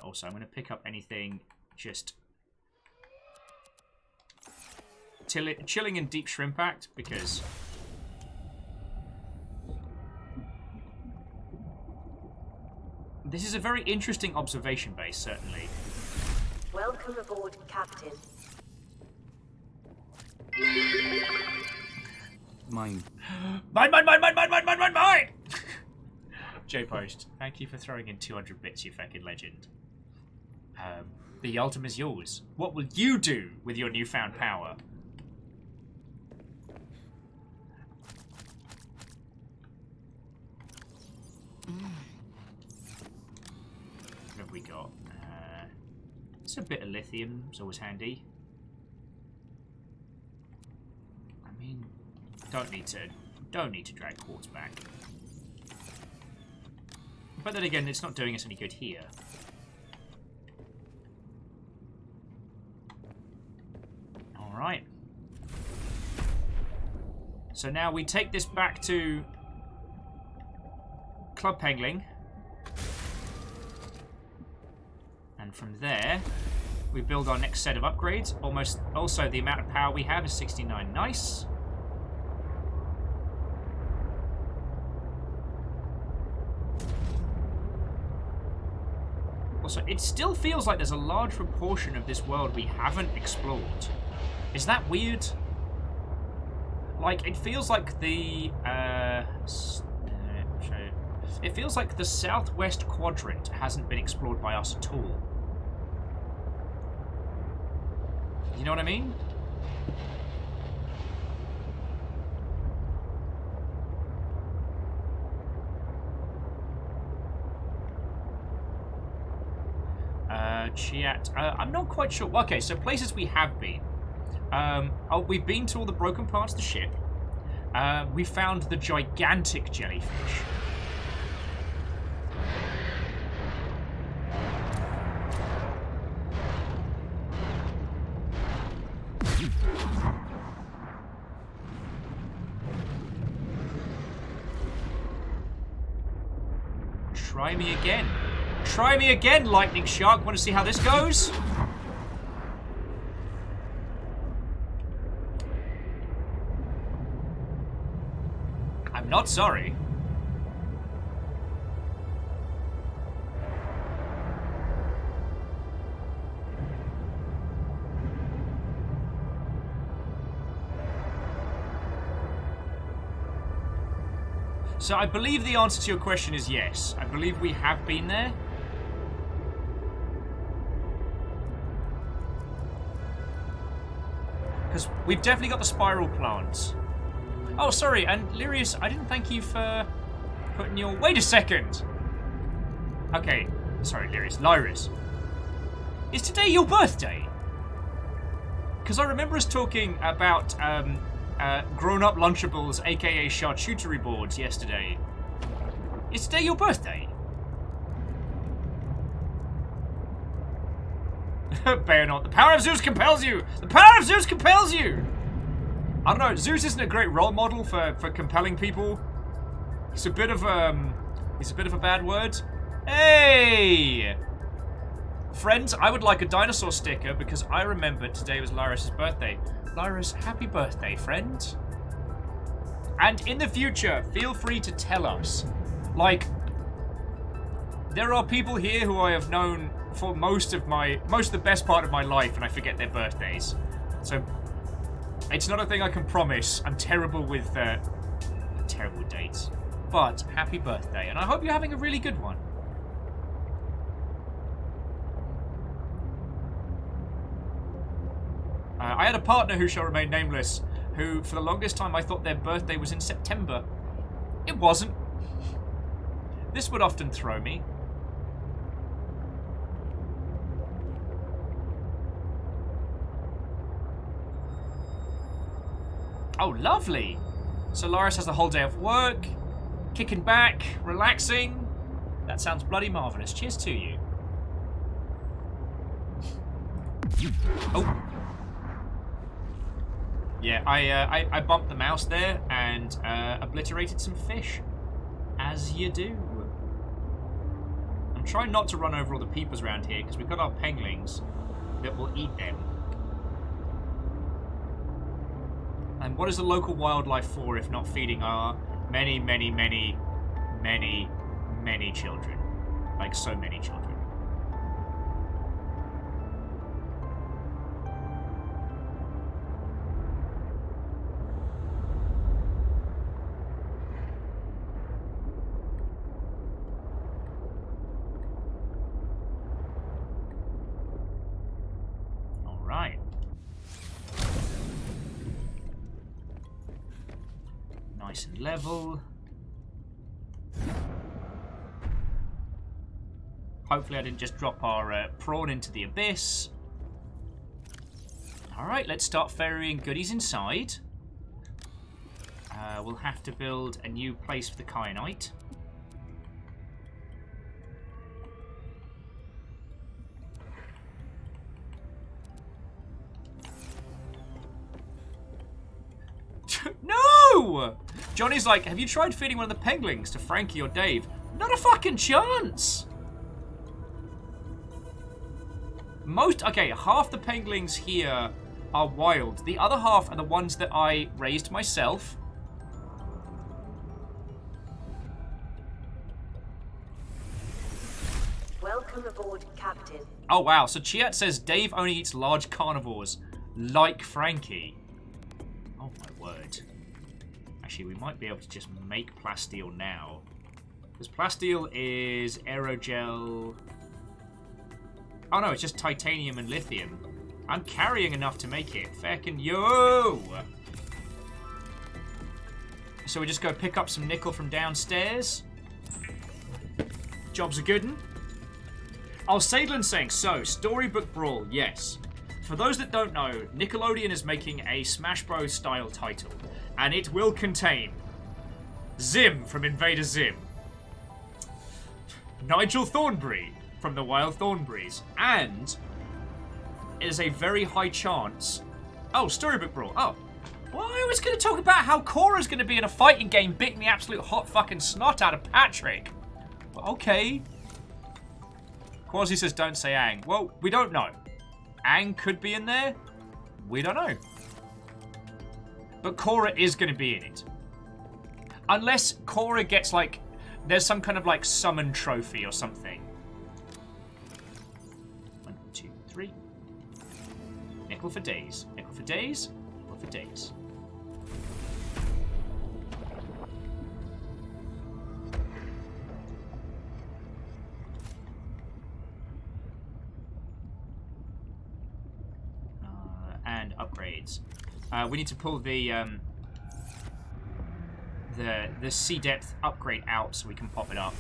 Speaker 1: Also, I'm going to pick up anything just chilling in Deep Shrimpact because this is a very interesting observation base, certainly.
Speaker 3: Welcome Welcome aboard, Captain.
Speaker 4: Mine.
Speaker 1: Mine! J-Post, thank you for throwing in 200 bits, you fucking legend. The ultimate is yours. What will you do with your newfound power? What have we got? It's a bit of lithium. It's always handy. I mean, don't need to drag quartz back. But then again, it's not doing us any good here. Alright. So now we take this back to Club Pengling. And from there, we build our next set of upgrades. Also, the amount of power we have is 69. Nice. Also, it still feels like there's a large proportion of this world we haven't explored. Is that weird? Like, it feels like the it feels like the southwest quadrant hasn't been explored by us at all. You know what I mean? Chat. I'm not quite sure. Okay, so places we have been. We've been to all the broken parts of the ship. We found the gigantic jellyfish. Try me again. Try me again, Lightning Shark. Want to see how this goes? I'm not sorry. So I believe the answer to your question is yes. I believe we have been there. Because we've definitely got the spiral plants. Oh, sorry, and Lyrius, I didn't thank you for putting your... Wait a second! Okay, sorry, Lyris. Is today your birthday? Because I remember us talking about grown-up Lunchables, aka charcuterie boards, yesterday. Is today your birthday? Bayonet. The power of Zeus compels you! The power of Zeus compels you! I don't know, Zeus isn't a great role model for compelling people. He's a bit of a bad word. Hey! Friends, I would like a dinosaur sticker because I remember today was Lyris' birthday. Lyris, happy birthday, friend. And in the future, feel free to tell us. Like, there are people here who I have known for most of the best part of my life, and I forget their birthdays. So it's not a thing I can promise. I'm terrible with dates. But happy birthday, and I hope you're having a really good one. I had a partner who shall remain nameless, who for the longest time I thought their birthday was in September. It wasn't. This would often throw me. Oh, lovely! Solaris has the whole day of work, kicking back, relaxing. That sounds bloody marvellous. Cheers to you. Oh. Yeah, I bumped the mouse there and obliterated some fish. As you do. I'm trying not to run over all the peepers around here because we've got our penglings that will eat them. And what is the local wildlife for if not feeding our many, many, many, many, many children? Like so many children. Nice and level. Hopefully I didn't just drop our prawn into the abyss. Alright, let's start ferrying goodies inside. We'll have to build a new place for the kyanite. No! Johnny's like, have you tried feeding one of the penglings to Frankie or Dave? Not a fucking chance! Okay, half the penglings here are wild. The other half are the ones that I raised myself.
Speaker 3: Welcome aboard, Captain.
Speaker 1: Oh, wow. So Chiat says Dave only eats large carnivores, like Frankie. Oh, my word. Actually, we might be able to just make plasteel now. Because plasteel is aerogel... Oh, no, it's just titanium and lithium. I'm carrying enough to make it. Feckin' yo! So we just go pick up some nickel from downstairs. Job's a good one. Oh, Sadlin's saying, so, Storybook Brawl, yes. For those that don't know, Nickelodeon is making a Smash Bros. Style title. And it will contain Zim from Invader Zim, Nigel Thornberry from the Wild Thornberrys, and it is a very high chance... Oh, Storybook Brawl. Oh. Well, I was going to talk about how Cora's going to be in a fighting game beating the absolute hot fucking snot out of Patrick. Well, okay. Quasi says don't say Aang. Well, we don't know. Aang could be in there. We don't know. But Cora is going to be in it. Unless Cora gets, like... There's some kind of, like, summon trophy or something. 1, 2, 3. Nickel for days. Nickel for days. Nickel for days. And upgrades. We need to pull the sea depth upgrade out so we can pop it up.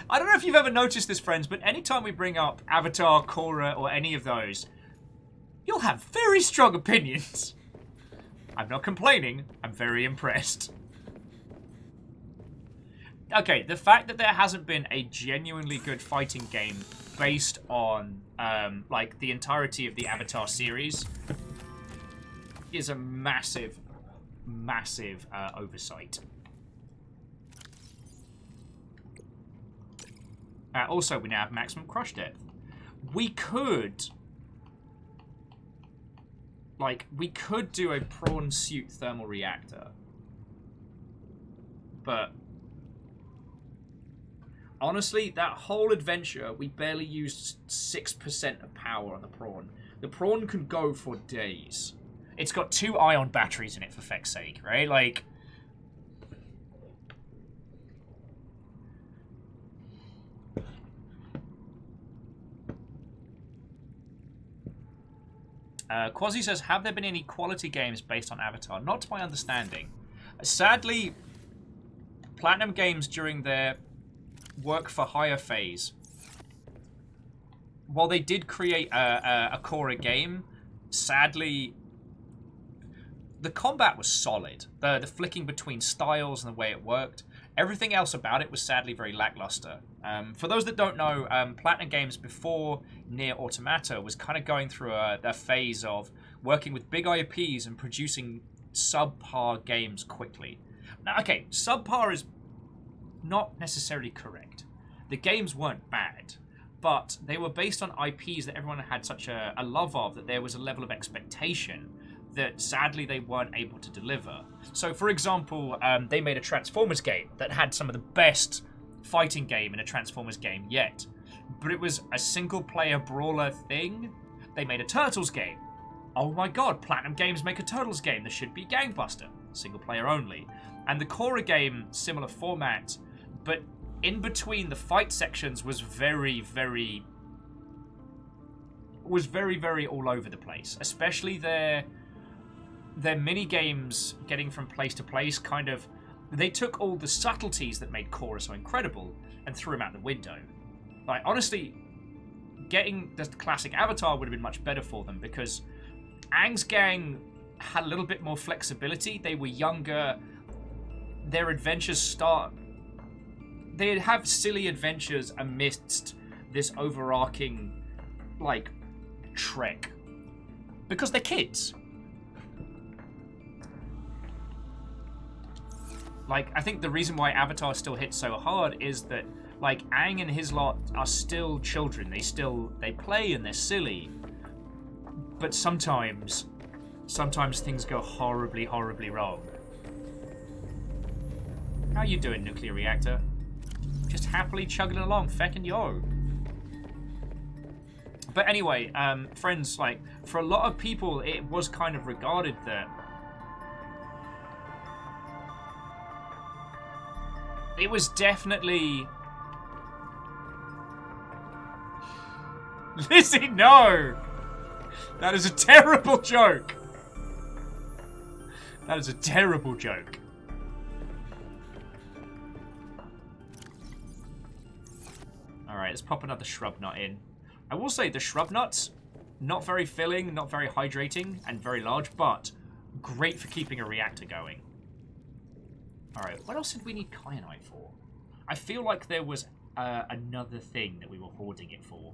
Speaker 1: I don't know if you've ever noticed this, friends, but anytime we bring up Avatar, Korra, or any of those, you'll have very strong opinions. I'm not complaining. I'm very impressed. Okay, the fact that there hasn't been a genuinely good fighting game based on, like, the entirety of the Avatar series is a massive, massive oversight. Also, we now have maximum crush depth. We could... Like, we could do a prawn suit thermal reactor. But... Honestly, that whole adventure, we barely used 6% of power on the prawn. The prawn can go for days. It's got 2 ion batteries in it, for feck's sake, right? Like... Quasi says, have there been any quality games based on Avatar? Not to my understanding. Sadly, Platinum Games during their work for hire phase, while they did create a Korra game, sadly, the combat was solid. The flicking between styles and the way it worked, everything else about it was sadly very lackluster. For those that don't know, Platinum Games before Nier Automata was kind of going through a phase of working with big IPs and producing subpar games quickly. Now, okay, subpar is not necessarily correct. The games weren't bad, but they were based on IPs that everyone had such a love of that there was a level of expectation that sadly they weren't able to deliver. So, for example, they made a Transformers game that had some of the best fighting game in a Transformers game yet, but it was a single-player brawler thing. They made a Turtles game. Oh my god, Platinum Games make a Turtles game. There should be Gangbuster. Single-player only. And the Korra game, similar format, but in between the fight sections was very, very was very, very all over the place. Especially their mini games getting from place to place. Kind of, they took all the subtleties that made Korra so incredible and threw them out the window. Like honestly, getting the classic Avatar would have been much better for them because Aang's gang had a little bit more flexibility. They were younger. Their adventures they'd have silly adventures amidst this overarching, like, trek. Because they're kids. Like, I think the reason why Avatar still hits so hard is that, like, Aang and his lot are still children. They play and they're silly. But sometimes things go horribly, horribly wrong. How you doing, nuclear reactor? Just happily chugging along, feckin' yo. But anyway, friends, like, for a lot of people, it was kind of regarded that it was definitely... Lizzie, no! That is a terrible joke. That is a terrible joke. Alright, let's pop another shrub nut in. I will say the shrub nuts, not very filling, not very hydrating, and very large, but great for keeping a reactor going. Alright, what else did we need kyanite for? I feel like there was another thing that we were hoarding it for.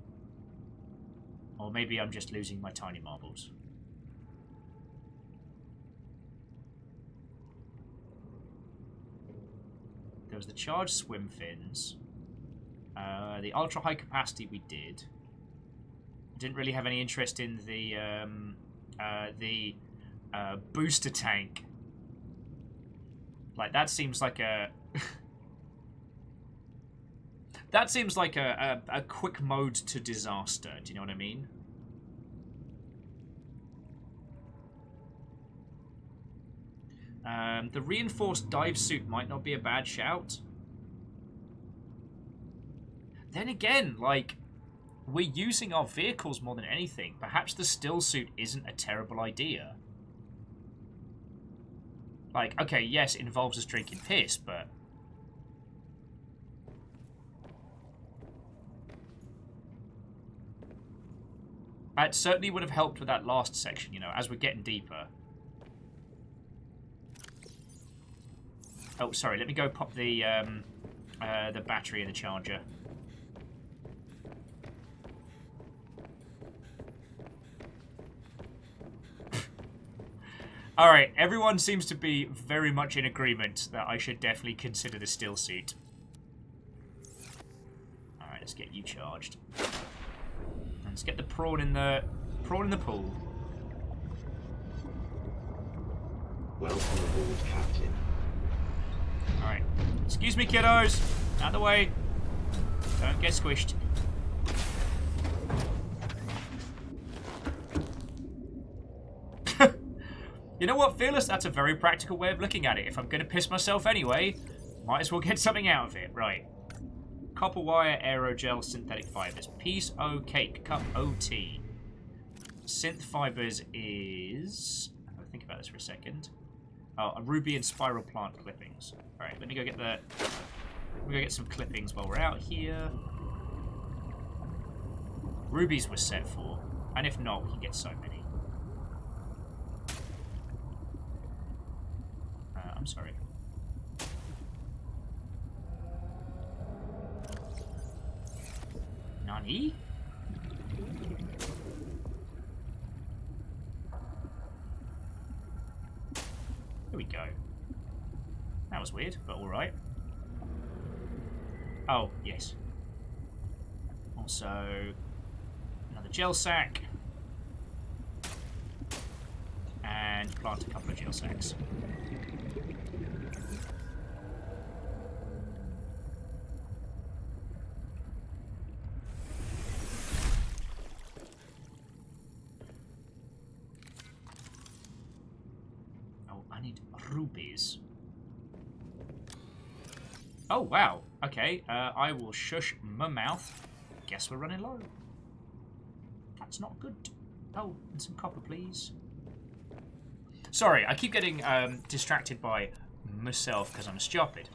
Speaker 1: Or maybe I'm just losing my tiny marbles. There was the charged swim fins. The ultra high capacity we did. Didn't really have any interest in the booster tank. Like that seems like a that seems like a quick mode to disaster. Do you know what I mean? The reinforced dive suit might not be a bad shout. Then again, like, we're using our vehicles more than anything. Perhaps the still suit isn't a terrible idea. Like, okay, yes, it involves us drinking piss, but... It certainly would have helped with that last section, you know, as we're getting deeper. Oh, sorry, let me go pop the battery in the charger. Alright, everyone seems to be very much in agreement that I should definitely consider the still suit. Alright, let's get you charged. And let's get the prawn in the pool.
Speaker 6: Welcome aboard, Captain.
Speaker 1: Alright. Excuse me, kiddos. Out of the way. Don't get squished. You know what, Fearless? That's a very practical way of looking at it. If I'm going to piss myself anyway, might as well get something out of it. Right. Copper wire, aerogel, synthetic fibers. Piece O cake, cup OT. Synth fibers is... I'm going to think about this for a second. Oh, a ruby and spiral plant clippings. Alright, let me go get the... We're going to get some clippings while we're out here. Rubies we're set for. And if not, we can get so many. I'm sorry. Nani? There we go. That was weird, but alright. Oh, yes. Also, another gel sack. And plant a couple of gel sacks. I need rubies. Oh, wow. Okay, I will shush my mouth. Guess we're running low. That's not good. Oh, and some copper, please. Sorry, I keep getting distracted by myself because I'm stupid.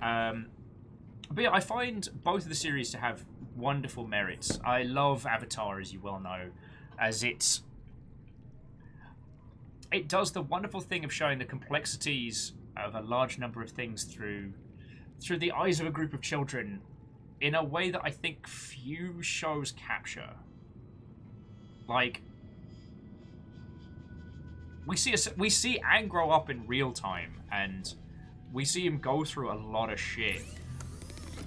Speaker 1: But yeah, I find both of the series to have wonderful merits. I love Avatar, as you well know, as it does the wonderful thing of showing the complexities of a large number of things through the eyes of a group of children in a way that I think few shows capture. Like, we see Aang grow up in real time, and we see him go through a lot of shit.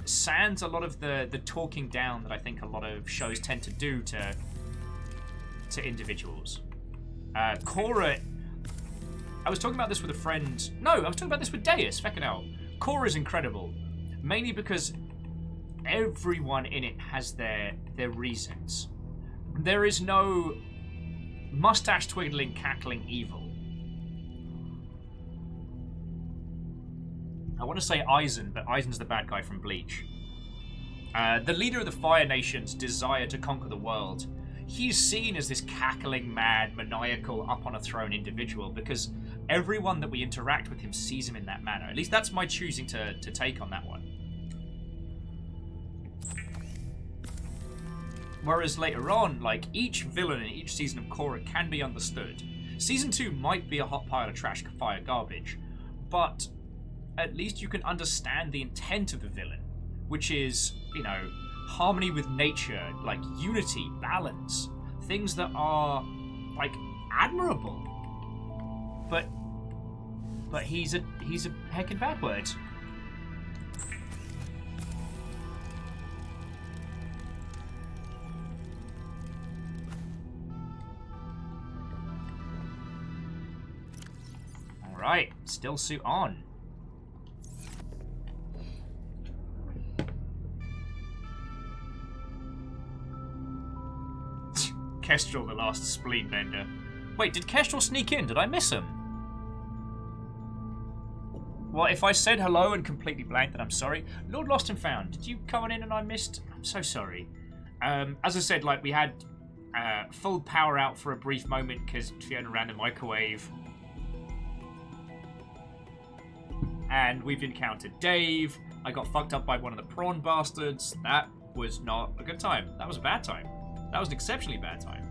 Speaker 1: Sans a lot of the talking down that I think a lot of shows tend to do to individuals. Korra, I was talking about this with a friend. No, I was talking about this with Deus. Fucking hell. Korra's incredible, mainly because everyone in it has their reasons. There is no mustache twiddling, cackling evil. I want to say Aizen, but Aizen's the bad guy from Bleach. The leader of the Fire Nation's desire to conquer the world. He's seen as this cackling, mad, maniacal, up on a throne individual because everyone that we interact with him sees him in that manner. At least that's my choosing to take on that one. Whereas later on, like, each villain in each season of Korra can be understood. Season 2 might be a hot pile of trash fire garbage, but at least you can understand the intent of the villain, which is, you know, harmony with nature, like unity, balance, things that are, like, admirable. But he's a heckin' bad word. Alright, still suit on. Kestrel, the last spleen bender. Wait, did Kestrel sneak in? Did I miss him? Well, if I said hello and completely blanked, then I'm sorry. Lord Lost and Found, did you come on in and I missed? I'm so sorry. As I said, like, we had full power out for a brief moment because Fiona ran the microwave. And we've encountered Dave. I got fucked up by one of the prawn bastards. That was not a good time. That was a bad time. That was an exceptionally bad time.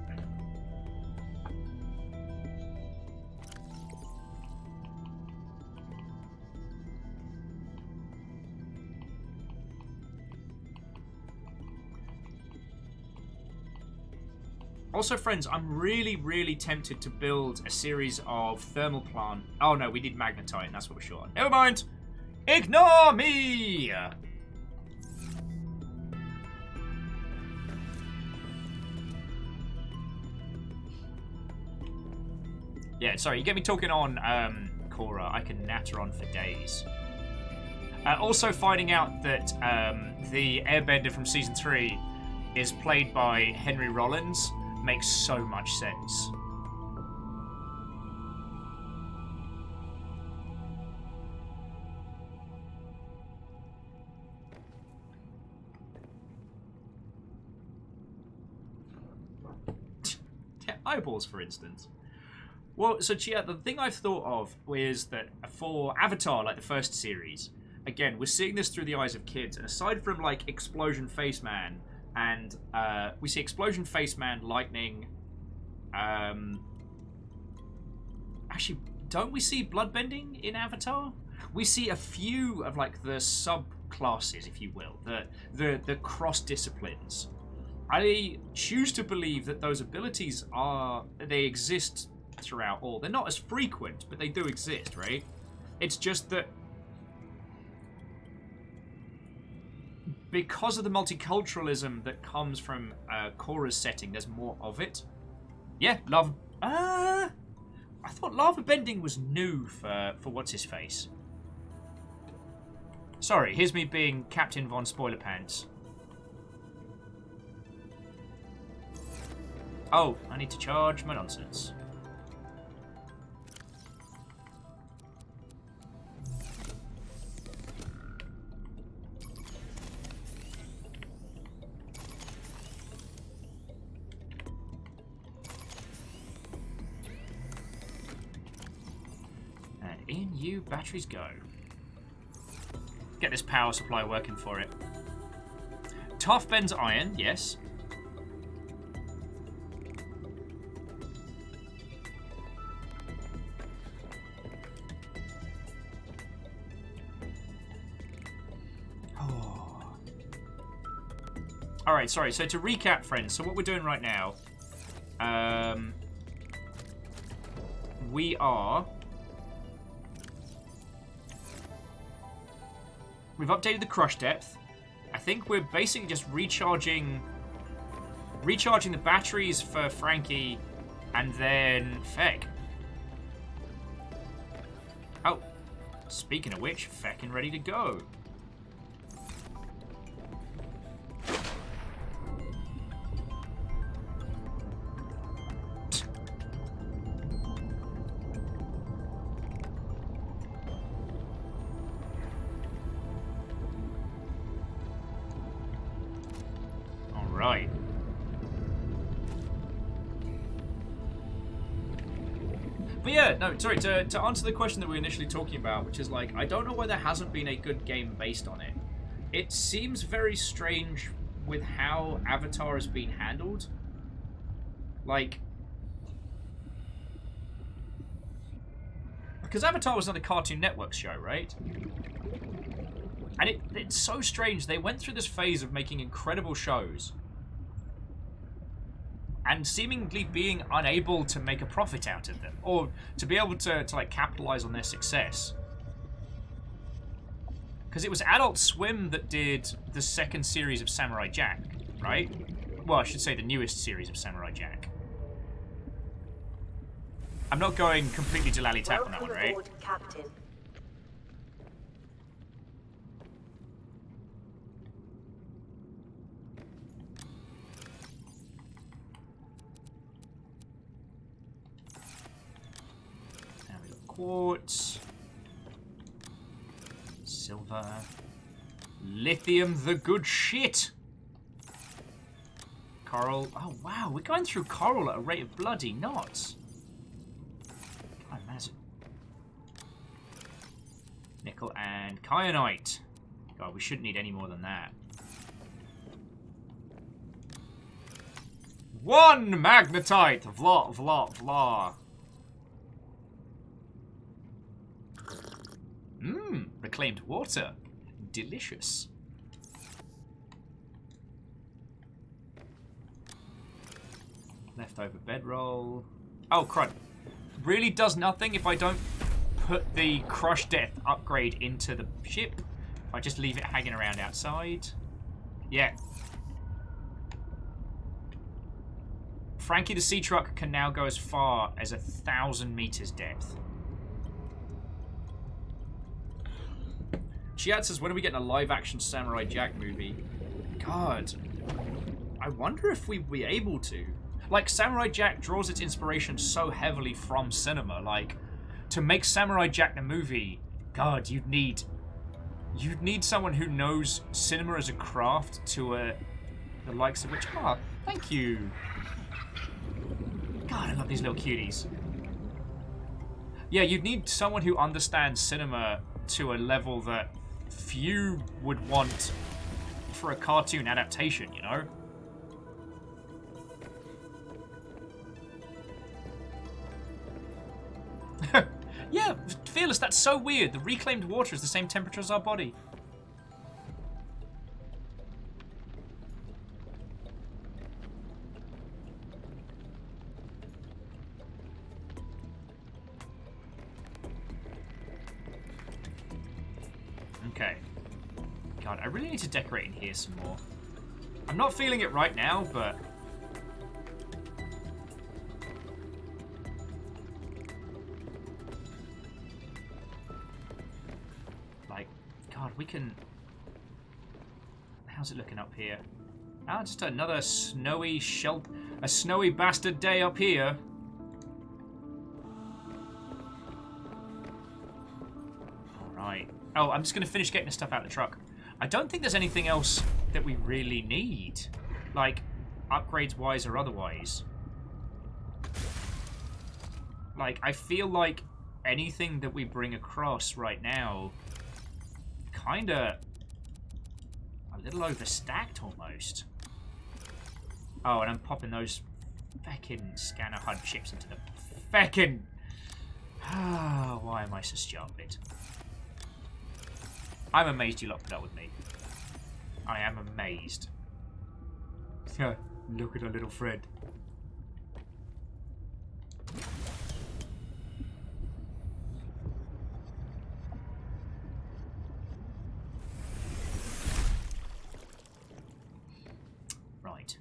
Speaker 1: Also, friends, I'm really, really tempted to build a series of thermal plant. Oh no, we need magnetite, and that's what we're short on. Never mind. Ignore me. Yeah, sorry, you get me talking on Korra. I can natter on for days. Also, finding out that the Airbender from Season 3 is played by Henry Rollins makes so much sense. Eyeballs, for instance. Well, so Chia, the thing I've thought of is that for Avatar, like the first series, again, we're seeing this through the eyes of kids, and aside from like Explosion Face Man, and we see Explosion Face Man, Lightning. Actually, don't we see bloodbending in Avatar? We see a few of like the subclasses, if you will, the cross disciplines. I choose to believe that those abilities they exist throughout all. They're not as frequent, but they do exist, right? It's just that because of the multiculturalism that comes from Korra's setting, there's more of it. Yeah, lava. I thought lava bending was new for what's his face. Sorry, here's me being Captain Von Spoiler Pants. Oh, I need to charge my nonsense. In you batteries go. Get this power supply working for it. Tough bends iron, yes. Oh. Alright, sorry. So to recap, friends, so what we're doing right now, we are... We've updated the crush depth. I think we're basically just recharging the batteries for Frankie, and then Feck. Oh, speaking of which, Feckin' ready to go. Right. But yeah, no, sorry, to answer the question that we were initially talking about, which is like, I don't know why there hasn't been a good game based on it. It seems very strange with how Avatar has been handled. Like, because Avatar was on the Cartoon Network show, right? And it's so strange. They went through this phase of making incredible shows and seemingly being unable to make a profit out of them, or to be able to like capitalize on their success. Because it was Adult Swim that did the second series of Samurai Jack, right? Well, I should say the newest series of Samurai Jack. I'm not going completely Jalali Tap on that one, right?
Speaker 3: Aboard, Captain.
Speaker 1: Quartz, silver, lithium, the good shit. Coral. Oh wow, we're going through coral at a rate of bloody knots. God, man, is it... Nickel and kyanite. God, we shouldn't need any more than that. One magnetite. Vla vla vla. Mmm, reclaimed water. Delicious. Leftover bedroll. Oh, crud. Really does nothing if I don't put the crush depth upgrade into the ship. If I just leave it hanging around outside. Yeah. Frankie the Sea Truck can now go as far as 1,000 meters depth. Chiad says, when are we getting a live-action Samurai Jack movie? God. I wonder if we'd be able to. Like, Samurai Jack draws its inspiration so heavily from cinema. Like, to make Samurai Jack the movie, God, you'd need someone who knows cinema as a craft to the likes of which... Oh, thank you. God, I love these little cuties. Yeah, you'd need someone who understands cinema to a level that few would want for a cartoon adaptation, you know? Yeah, Fearless, that's so weird. The reclaimed water is the same temperature as our body. Okay. God, I really need to decorate in here some more. I'm not feeling it right now, but... like, God, we can... How's it looking up here? Ah, just another snowy a snowy bastard day up here. Alright. Oh, I'm just going to finish getting the stuff out of the truck. I don't think there's anything else that we really need. Like, upgrades-wise or otherwise. Like, I feel like anything that we bring across right now kinda a little overstacked almost. Oh, and I'm popping those feckin' scanner HUD chips into the feckin'... why am I so stupid? I'm amazed you lot put up with me. I am amazed. Look at our little friend. Right.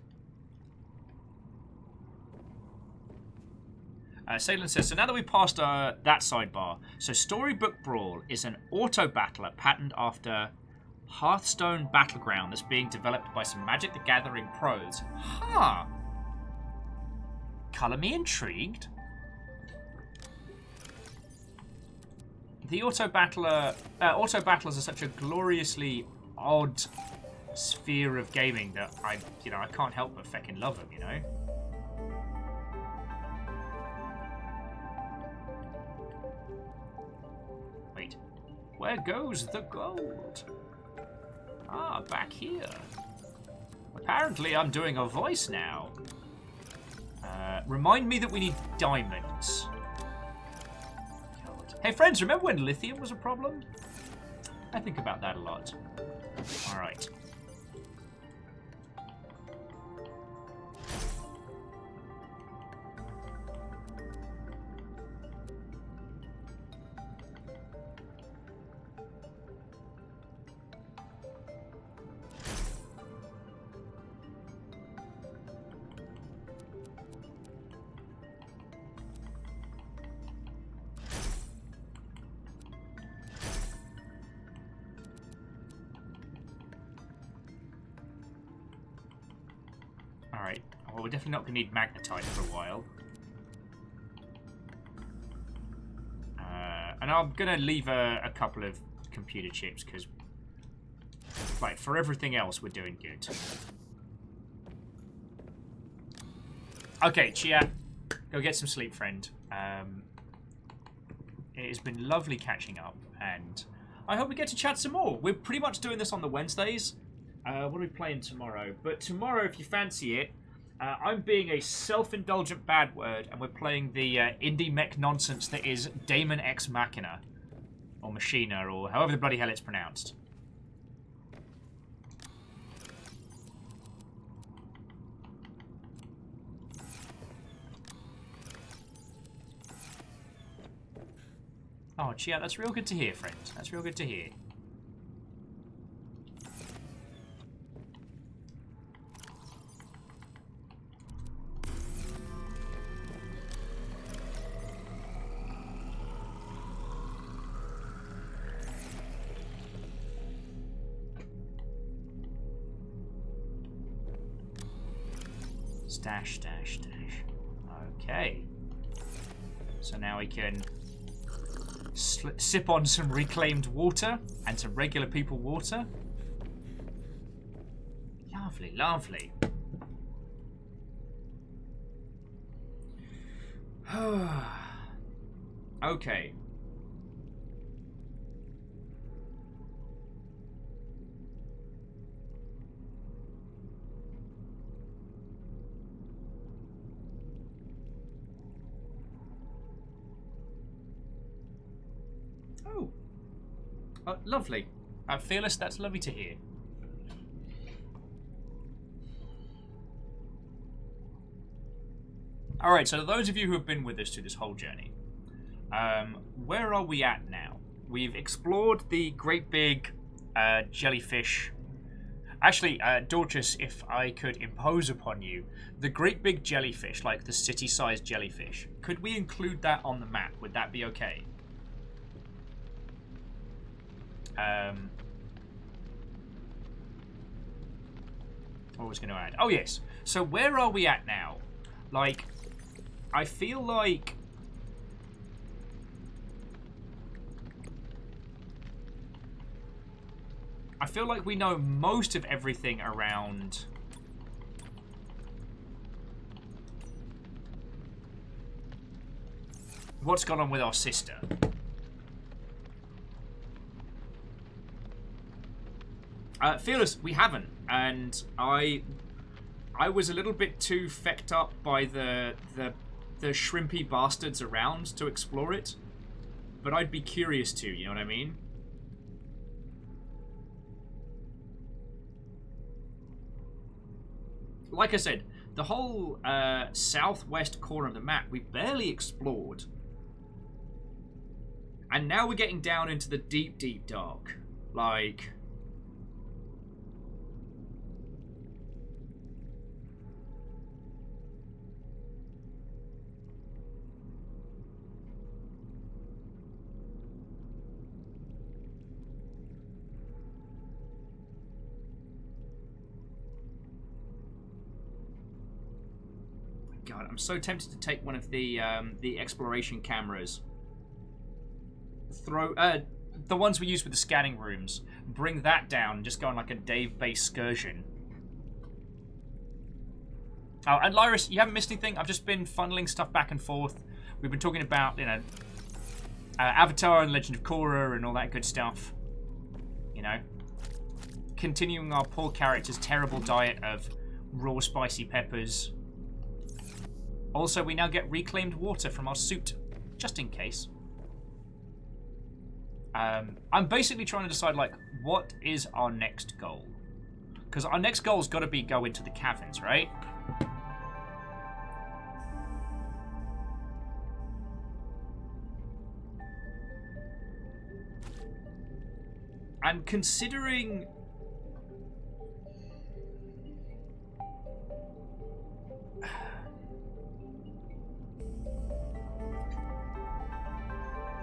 Speaker 1: Salen says, so now that we've passed that sidebar, so Storybook Brawl is an auto-battler patterned after Hearthstone Battleground that's being developed by some Magic the Gathering pros. Huh. Colour me intrigued. The auto-battlers are such a gloriously odd sphere of gaming that I can't help but feckin' love them, you know? Wait, where goes the gold? Ah, back here. Apparently I'm doing a voice now. Remind me that we need diamonds. God. Hey friends, remember when lithium was a problem? I think about that a lot. Alright. Alright, well we're definitely not going to need magnetite for a while. And I'm going to leave a couple of computer chips because, like, for everything else we're doing good. Okay, Chia, go get some sleep, friend. It has been lovely catching up, and I hope we get to chat some more. We're pretty much doing this on the Wednesdays. What are we playing tomorrow? But tomorrow, if you fancy it, I'm being a self-indulgent bad word, and we're playing the indie mech nonsense that is Daemon X Machina. Or Machina, or however the bloody hell it's pronounced. Oh, Chia, that's real good to hear, friend. That's real good to hear. Stash, stash, stash. Okay. So now we can sip on some reclaimed water and some regular people water. Lovely, lovely. Okay. Lovely. Fearless, that's lovely to hear. Alright, so those of you who have been with us through this whole journey, where are we at now? We've explored the great big jellyfish. Actually, Dorcas, if I could impose upon you, the great big jellyfish, like the city-sized jellyfish, could we include that on the map? Would that be okay? What was going to add? Oh, yes. So where are we at now? Like, I feel like... we know most of everything around... what's gone on with our sister. Fearless, we haven't, and I was a little bit too fecked up by the shrimpy bastards around to explore it, but I'd be curious to, you know what I mean? Like I said, the whole southwest corner of the map we barely explored. And now we're getting down into the deep, deep dark. Like... God, I'm so tempted to take one of the exploration cameras. Throw the ones we use with the scanning rooms. Bring that down and just go on like a Dave-based excursion. Oh, and Lyris, you haven't missed anything. I've just been funneling stuff back and forth. We've been talking about, you know, Avatar and Legend of Korra and all that good stuff. You know, continuing our poor character's terrible diet of raw spicy peppers. Also, we now get reclaimed water from our suit, just in case. I'm basically trying to decide, like, what is our next goal? Because our next goal's got to be go into the caverns, right? And considering...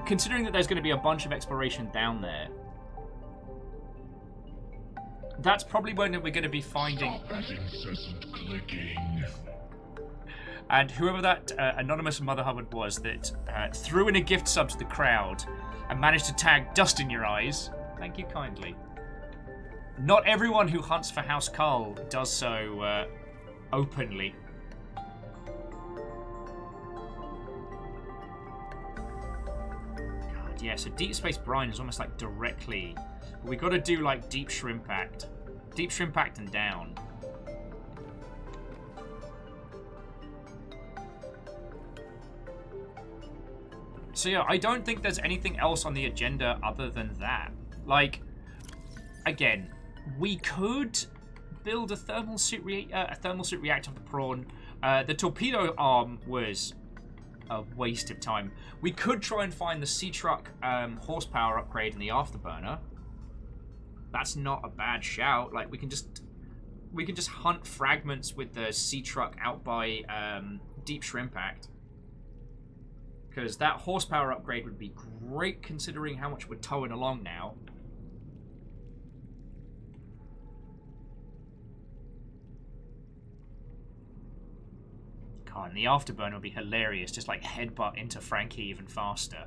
Speaker 1: Considering that there's going to be a bunch of exploration down there, that's probably when we're going to be finding...
Speaker 7: Stop that incessant clicking.
Speaker 1: And whoever that anonymous Mother Hubbard was that threw in a gift sub to the crowd and managed to tag dust in your eyes, thank you kindly. Not everyone who hunts for House Carl does so openly. Yeah, so Deep Space Brine is almost like directly... We got to do like Deep Shrimpact. Deep Shrimpact and down. So yeah, I don't think there's anything else on the agenda other than that. Like, again, we could build a thermal suit reactor of the prawn. The torpedo arm was... a waste of time. We could try and find the sea truck horsepower upgrade in the afterburner. That's not a bad shout. Like we can just hunt fragments with the sea truck out by Deep Shrimpact. Because that horsepower upgrade would be great considering how much we're towing along now. God, and the afterburner would be hilarious, just like headbutt into Frankie even faster.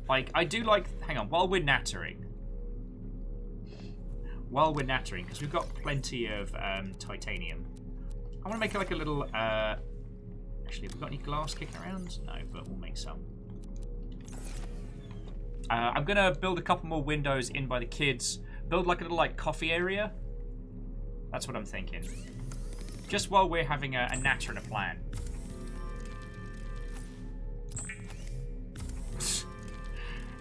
Speaker 1: Like, I do like... Hang on, while we're nattering, because we've got plenty of titanium, I want to make like a little... Actually, have we got any glass kicking around? No, but we'll make some. I'm going to build a couple more windows in by the kids. Build like a little like coffee area. That's what I'm thinking. Just while we're having a natter and a plan.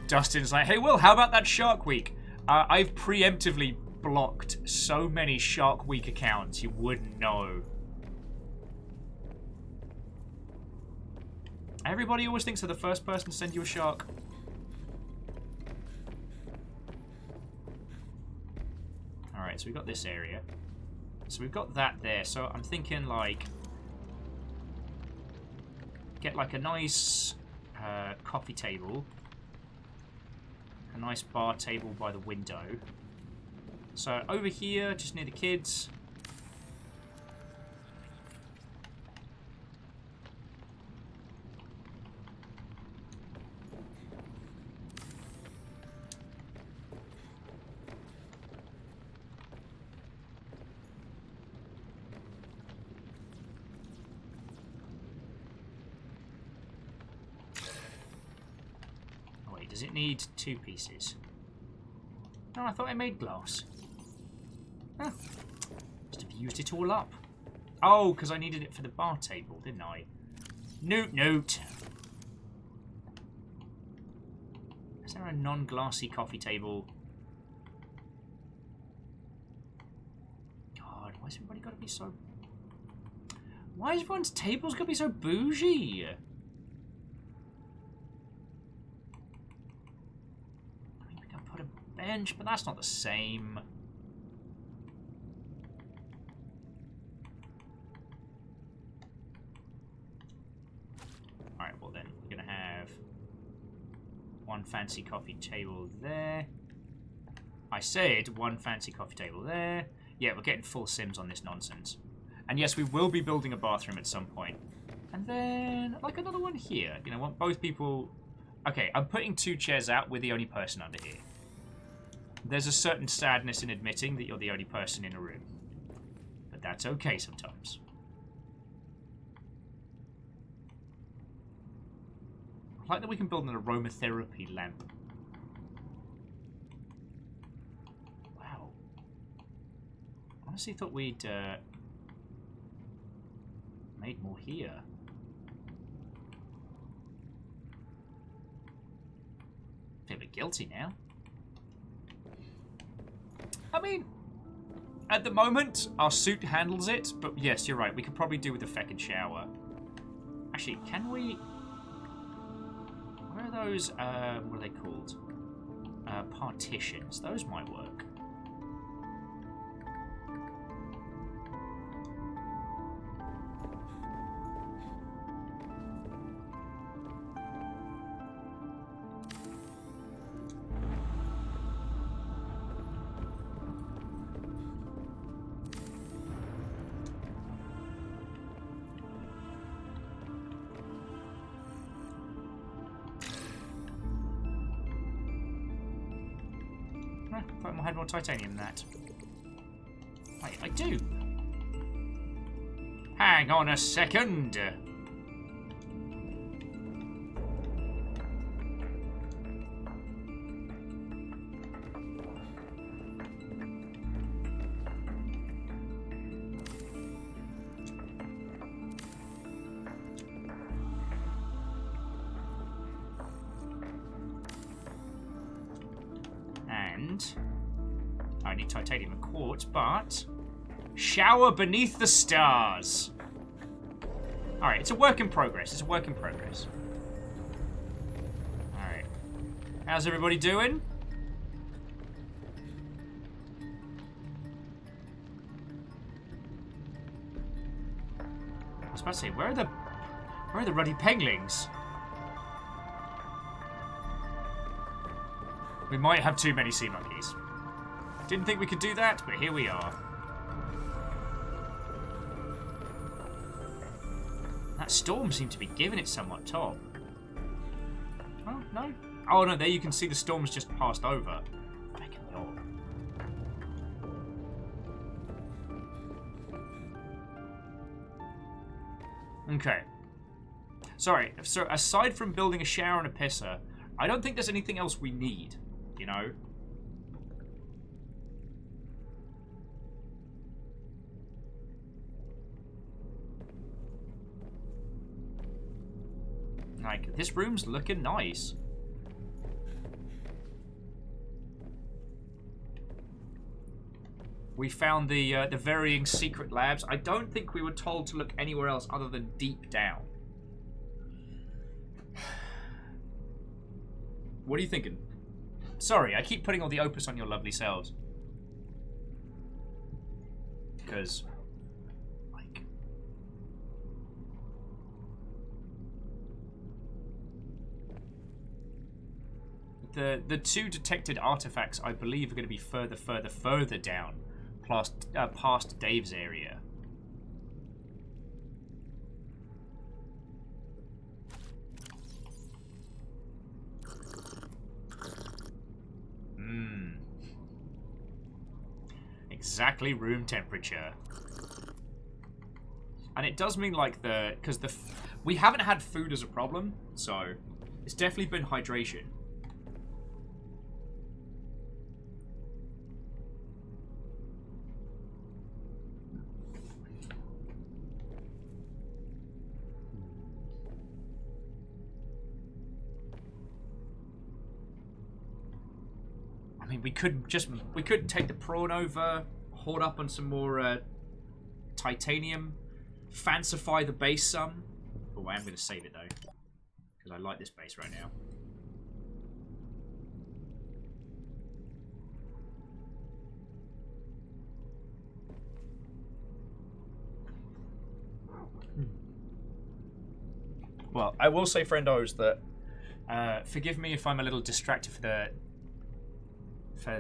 Speaker 1: Dustin's like, hey Will, how about that Shark Week? I've preemptively blocked so many Shark Week accounts you wouldn't know. Everybody always thinks they're the first person to send you a shark. Alright, so we've got this area. So we've got that there. So I'm thinking, like... Get, like, a nice coffee table. A nice bar table by the window. So over here, just near the kids... Does it need 2 pieces? No, I thought I made glass. Huh. Must have used it all up. Oh, because I needed it for the bar table, didn't I? Noot, noot. Is there a non-glassy coffee table? God, why's everybody got to be so... Why is everyone's tables got to be so bougie? I mean, we can put a bench, but that's not the same. Alright, well then, we're going to have one fancy coffee table there. I said one fancy coffee table there. Yeah, we're getting full Sims on this nonsense. And yes, we will be building a bathroom at some point. And then, like, another one here. You know, want both people... Okay, I'm putting 2 chairs out. We're the only person under here. There's a certain sadness in admitting that you're the only person in a room. But that's okay sometimes. I like that we can build an aromatherapy lamp. Wow. Honestly thought we'd made more here. Feel a bit guilty now. I mean, at the moment, our suit handles it, but yes, you're right. We could probably do with a feckin' shower. Actually, can we... Where are those, what are they called? Partitions. Those might work. I thought I had more titanium than that. I do. Hang on a second. I need titanium and quartz, but... Shower beneath the stars! Alright, it's a work in progress. It's a work in progress. Alright. How's everybody doing? I was about to say, where are the ruddy penglings? We might have too many sea monkeys. Didn't think we could do that, but here we are. That storm seemed to be giving it somewhat top. Oh, no. Oh, no, there you can see the storm's just passed over. Fucking hell. Okay. Sorry, so aside from building a shower and a pisser, I don't think there's anything else we need, you know? Like, this room's looking nice. We found the varying secret labs. I don't think we were told to look anywhere else other than deep down. What are you thinking? Sorry, I keep putting all the opus on your lovely selves. Because... The 2 detected artifacts, I believe, are going to be further down, past Dave's area. Exactly room temperature. And it does mean, like, we haven't had food as a problem, so it's definitely been hydration. mean, we could take the prawn over, hoard up on some more titanium, fancify the base some. Oh, I am going to save it though, because I like this base right now. Well, I will say, friendos, that forgive me if I'm a little distracted for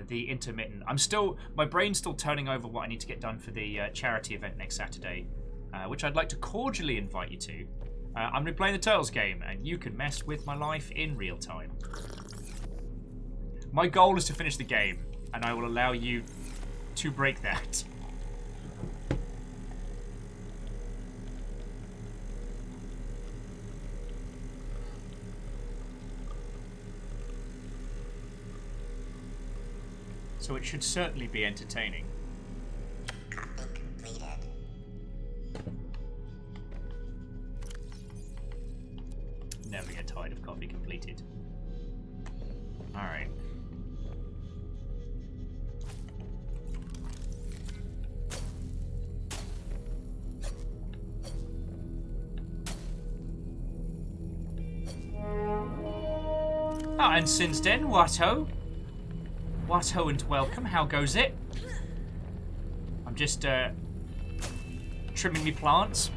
Speaker 1: the intermittent. My brain's still turning over what I need to get done for the charity event next Saturday, which I'd like to cordially invite you to. I'm going to be playing the Turtles game, and you can mess with my life in real time. My goal is to finish the game, and I will allow you to break that. So it should certainly be entertaining.
Speaker 8: Copy completed.
Speaker 1: Never get tired of copy completed. Alright. Ah, and since then, what-ho? What-ho and welcome, how goes it? I'm just, trimming me plants.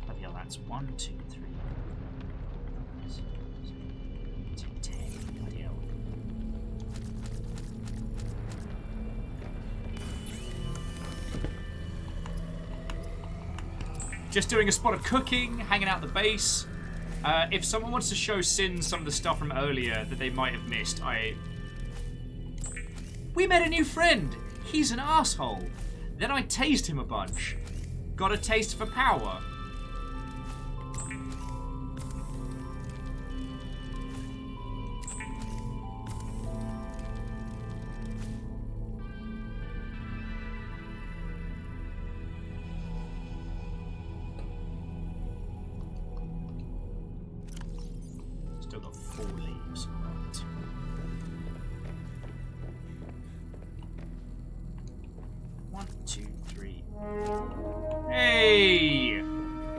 Speaker 1: Bloody hell, that's 1, 2, 3, 10, bloody hell. Just doing a spot of cooking, hanging out the base. If someone wants to show Sin some of the stuff from earlier that they might have missed, We met a new friend. He's an asshole. Then I tased him a bunch. Got a taste for power. Still got 4 leaves. Right. One, two, three. Hey!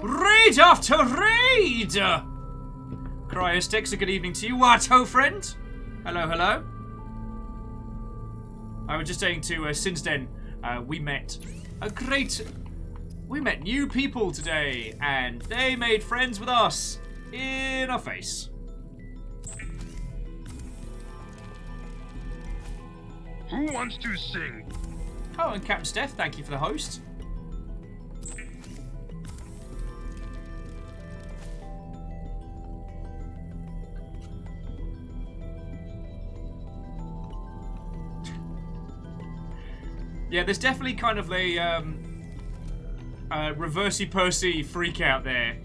Speaker 1: Raid after raid! Cryosticks, a good evening to you. What-ho, friend? Hello, hello. I was just saying to since then, we met new people today, and they made friends with us in our face.
Speaker 7: Who wants to sing?
Speaker 1: Oh, and Captain Steph, thank you for the host. Yeah, there's definitely kind of a reversey Percy freak out there.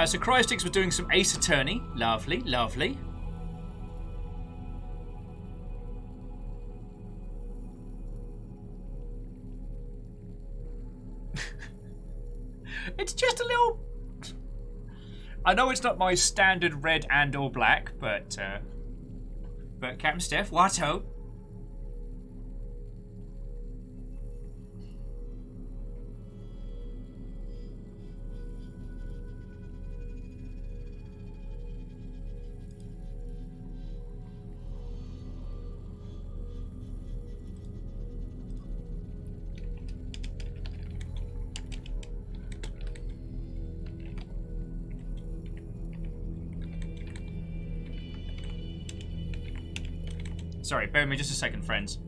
Speaker 1: So Cryosticks was doing some Ace Attorney. Lovely, lovely. It's just a little... I know it's not my standard red and or black, but Captain Steph, what-ho? Sorry, bear with me just a second, friends.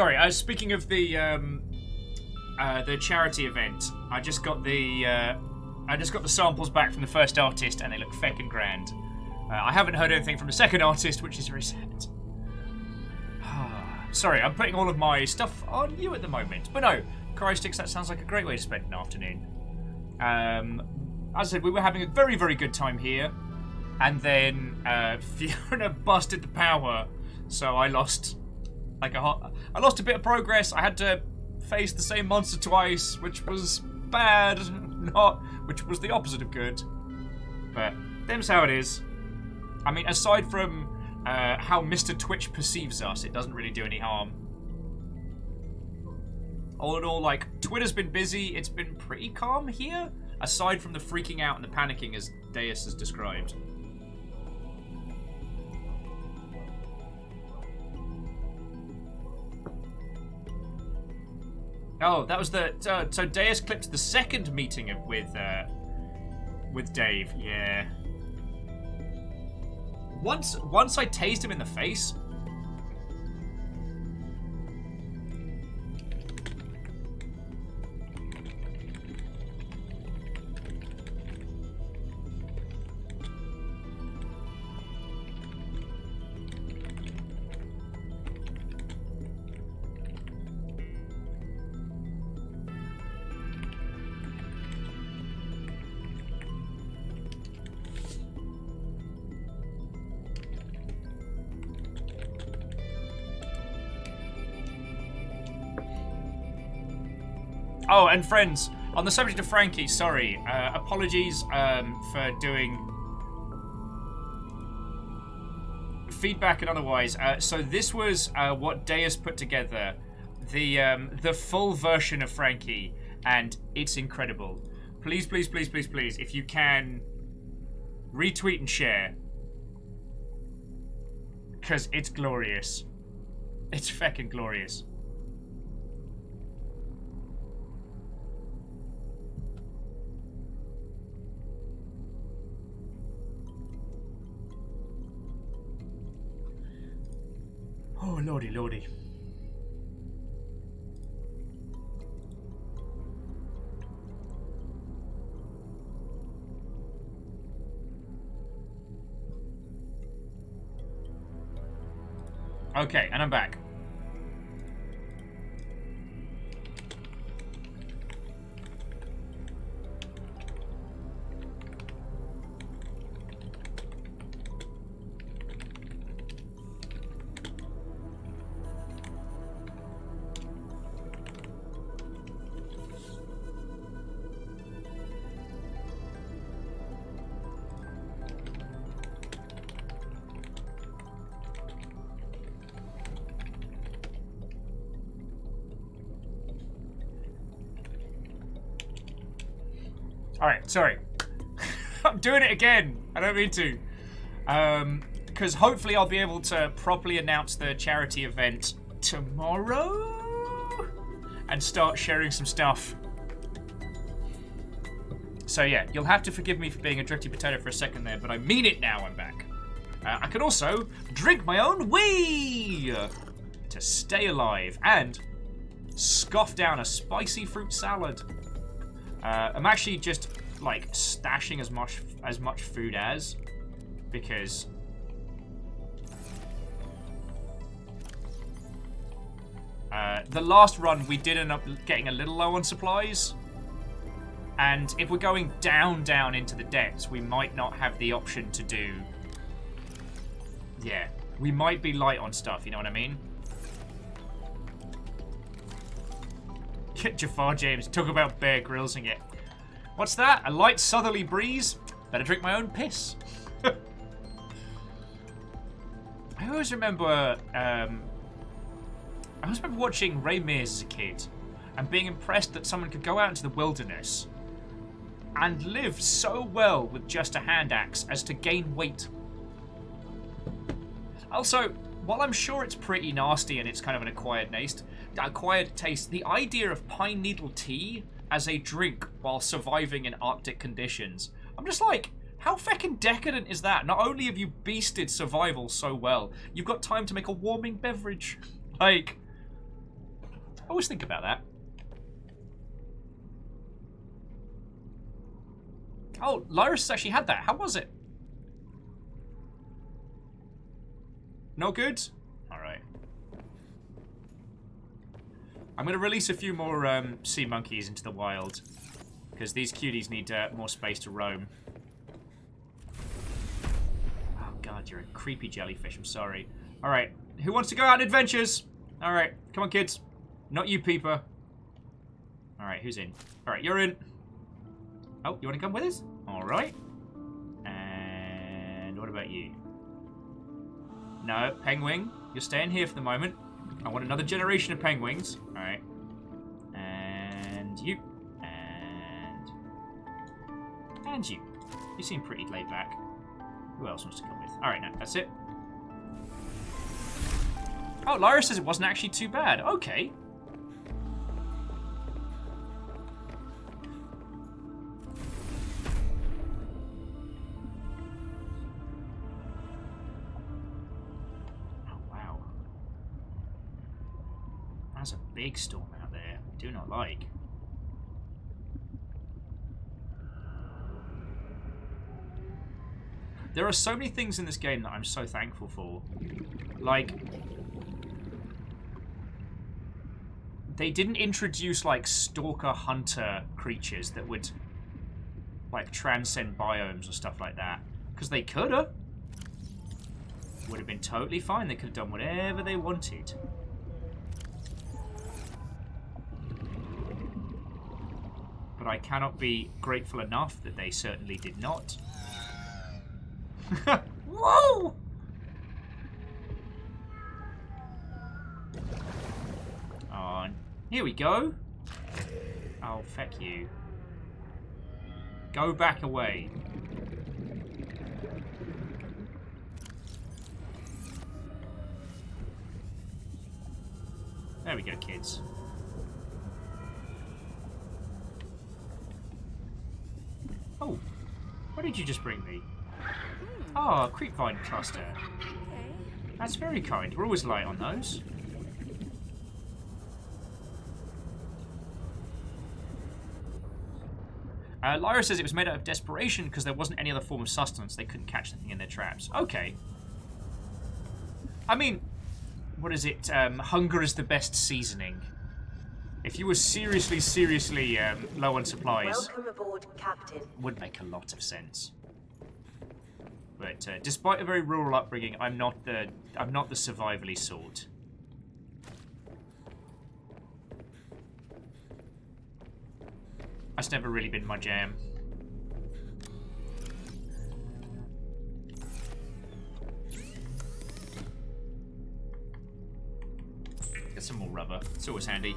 Speaker 1: Sorry, speaking of the charity event, I just got the samples back from the first artist, and they look feckin' grand. I haven't heard anything from the second artist, which is very sad. Sorry, I'm putting all of my stuff on you at the moment. But no, Cryosticks, that sounds like a great way to spend an afternoon. As I said, we were having a very, very good time here. And then Fiona busted the power, so I lost I lost a bit of progress. I had to face the same monster twice, which was bad, which was the opposite of good. But them's how it is. I mean, aside from how Mr. Twitch perceives us, it doesn't really do any harm. All in all, like, Twitter's been busy. It's been pretty calm here, aside from the freaking out and the panicking as Deus has described. Oh, that was the... so Deus clipped the second meeting with Dave. Yeah. Once I tased him in the face... Oh, and friends, on the subject of Frankie, sorry, apologies for doing feedback and otherwise. So this was what Deus put together, the full version of Frankie, and it's incredible. Please, please, please, please, please, if you can, retweet and share, because it's glorious. It's feckin' glorious. Oh, lordy, lordy. Okay, and I'm back. Alright, sorry. I'm doing it again. I don't mean to. Because hopefully I'll be able to properly announce the charity event tomorrow and start sharing some stuff. So yeah, you'll have to forgive me for being a drifty potato for a second there, but I mean it now. I'm back. I can also drink my own wee to stay alive and scoff down a spicy fruit salad. I'm actually just like stashing as much food as, because the last run we did end up getting a little low on supplies, and if we're going down into the depths, we might not have the option to do. Yeah, we might be light on stuff. You know what I mean? Jafar James, talk about Bear Grylls-ing it. What's that? A light southerly breeze? Better drink my own piss. I always remember watching Ray Mears as a kid and being impressed that someone could go out into the wilderness and live so well with just a hand axe as to gain weight. Also, while I'm sure it's pretty nasty and it's kind of an acquired taste, the idea of pine needle tea as a drink while surviving in Arctic conditions, I'm just like, how feckin' decadent is that? Not only have you beasted survival so well, you've got time to make a warming beverage. Like, always think about that. Oh, Lyris actually had that. How was it? No good? Alright. I'm going to release a few more sea monkeys into the wild. Because these cuties need more space to roam. Oh god, you're a creepy jellyfish. I'm sorry. Alright. Who wants to go out on adventures? Alright. Come on, kids. Not you, Peeper. Alright, who's in? Alright, you're in. Oh, you want to come with us? Alright. And what about you? No, Penguin. You're staying here for the moment. I want another generation of penguins. Alright. And you. And you. You seem pretty laid back. Who else wants to come with? Alright, no, that's it. Oh, Lyra says it wasn't actually too bad. Okay. Oh, wow. That's a big storm out there. I do not like. There are so many things in this game that I'm so thankful for. Like, they didn't introduce, like, stalker hunter creatures that would, like, transcend biomes or stuff like that. Because they could have. Would have been totally fine. They could have done whatever they wanted. But I cannot be grateful enough that they certainly did not. Whoa! Oh, here we go. Oh, feck you. Go back away. There we go, kids. Oh, what did you just bring me? Oh, a creepvine cluster. That's very kind. We're always light on those. Lyra says it was made out of desperation because there wasn't any other form of sustenance. They couldn't catch anything in their traps. Okay. I mean, what is it? Hunger is the best seasoning. If you were seriously low on supplies,
Speaker 3: Welcome aboard, Captain.
Speaker 1: would make a lot of sense. But despite a very rural upbringing, I'm not the survivally sort. That's never really been my jam. Get some more rubber. It's always handy.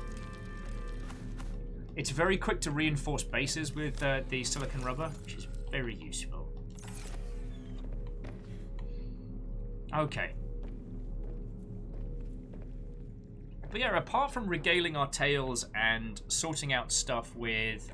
Speaker 1: It's very quick to reinforce bases with the silicon rubber, which is very useful. Okay. But yeah, apart from regaling our tales and sorting out stuff with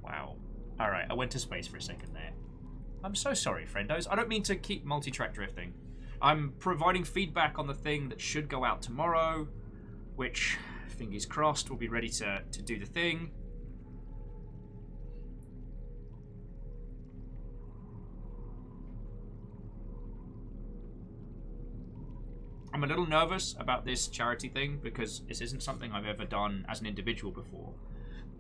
Speaker 1: wow. Alright, I went to space for a second there. I'm so sorry, friendos. I don't mean to keep multi-track drifting. I'm providing feedback on the thing that should go out tomorrow, which, fingers crossed, will be ready to do the thing. I'm a little nervous about this charity thing because this isn't something I've ever done as an individual before.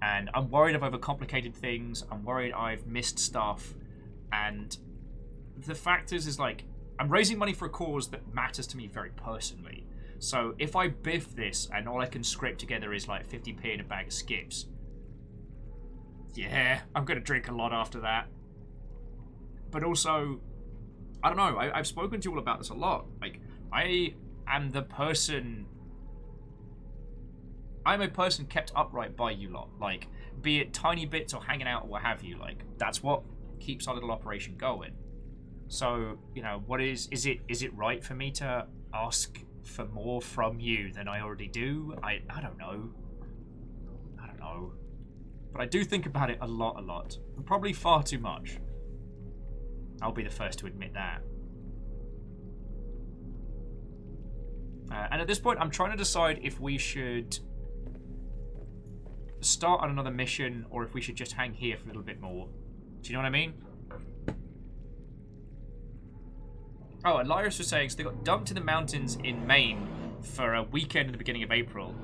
Speaker 1: And I'm worried I've overcomplicated things. I'm worried I've missed stuff. And the fact is like, I'm raising money for a cause that matters to me very personally. So if I biff this and all I can scrape together is like 50p and a bag of skips, yeah, I'm going to drink a lot after that. But also, I don't know, I've spoken to you all about this a lot. Like, I'm a person kept upright by you lot. Like, be it tiny bits or hanging out or what have you. Like, that's what keeps our little operation going. So, you know, is it right for me to ask for more from you than I already do? I don't know. I don't know. But I do think about it a lot. And probably far too much. I'll be the first to admit that. And at this point, I'm trying to decide if we should start on another mission or if we should just hang here for a little bit more. Do you know what I mean? Oh, and Lyris was saying, so they got dumped in the mountains in Maine for a weekend in the beginning of April.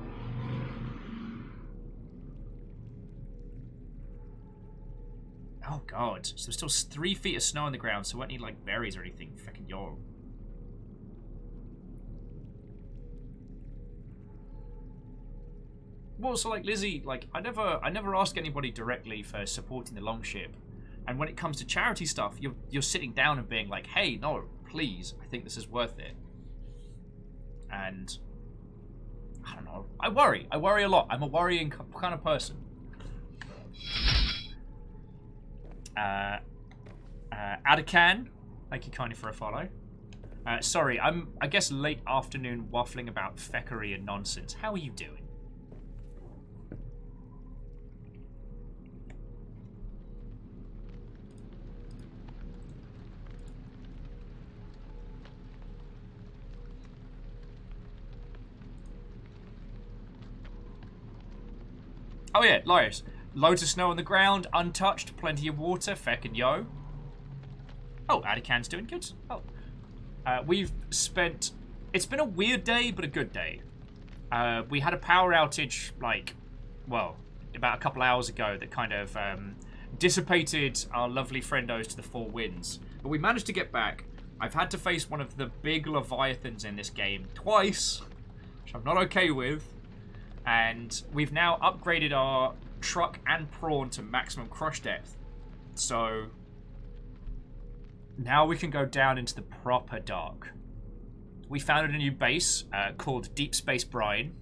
Speaker 1: Oh, God. So there's still 3 feet of snow on the ground, so we won't need, like, berries or anything. Fucking yo. Well, so, like, Lizzie, like, I never ask anybody directly for supporting the Longship. And when it comes to charity stuff, you're sitting down and being like, hey, no, please, I think this is worth it. And I don't know. I worry a lot. I'm a worrying kind of person. Adakan, thank you kindly for a follow. Sorry, I'm, I guess, late afternoon waffling about feckery and nonsense. How are you doing? Oh yeah, Lyris. Loads of snow on the ground, untouched, plenty of water, feckin' yo. Oh, Adakan's doing good. Oh. We've spent... It's been a weird day, but a good day. We had a power outage, like, well, about a couple hours ago that kind of dissipated our lovely friendos to the 4 winds. But we managed to get back. I've had to face one of the big leviathans in this game twice, which I'm not okay with. And we've now upgraded our truck and prawn to maximum crush depth. So now we can go down into the proper dark. We founded a new base called Deep Space Brine,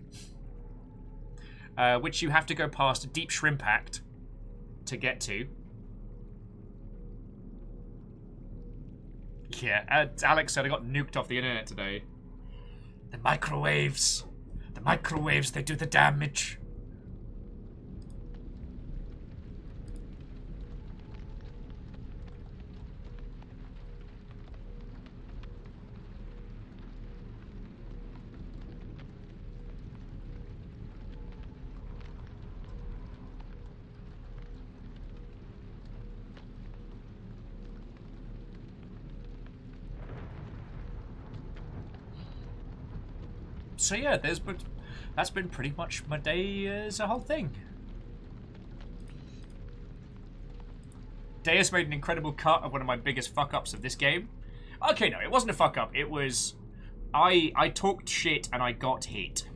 Speaker 1: which you have to go past a Deep Shrimp Act to get to. Yeah, Alex said I got nuked off the internet today. The microwaves. The microwaves, they do the damage. So yeah, that's been pretty much my day as a whole thing. Deus made an incredible cut of one of my biggest fuck-ups of this game. Okay, no, it wasn't a fuck-up. It was... I talked shit and I got hit.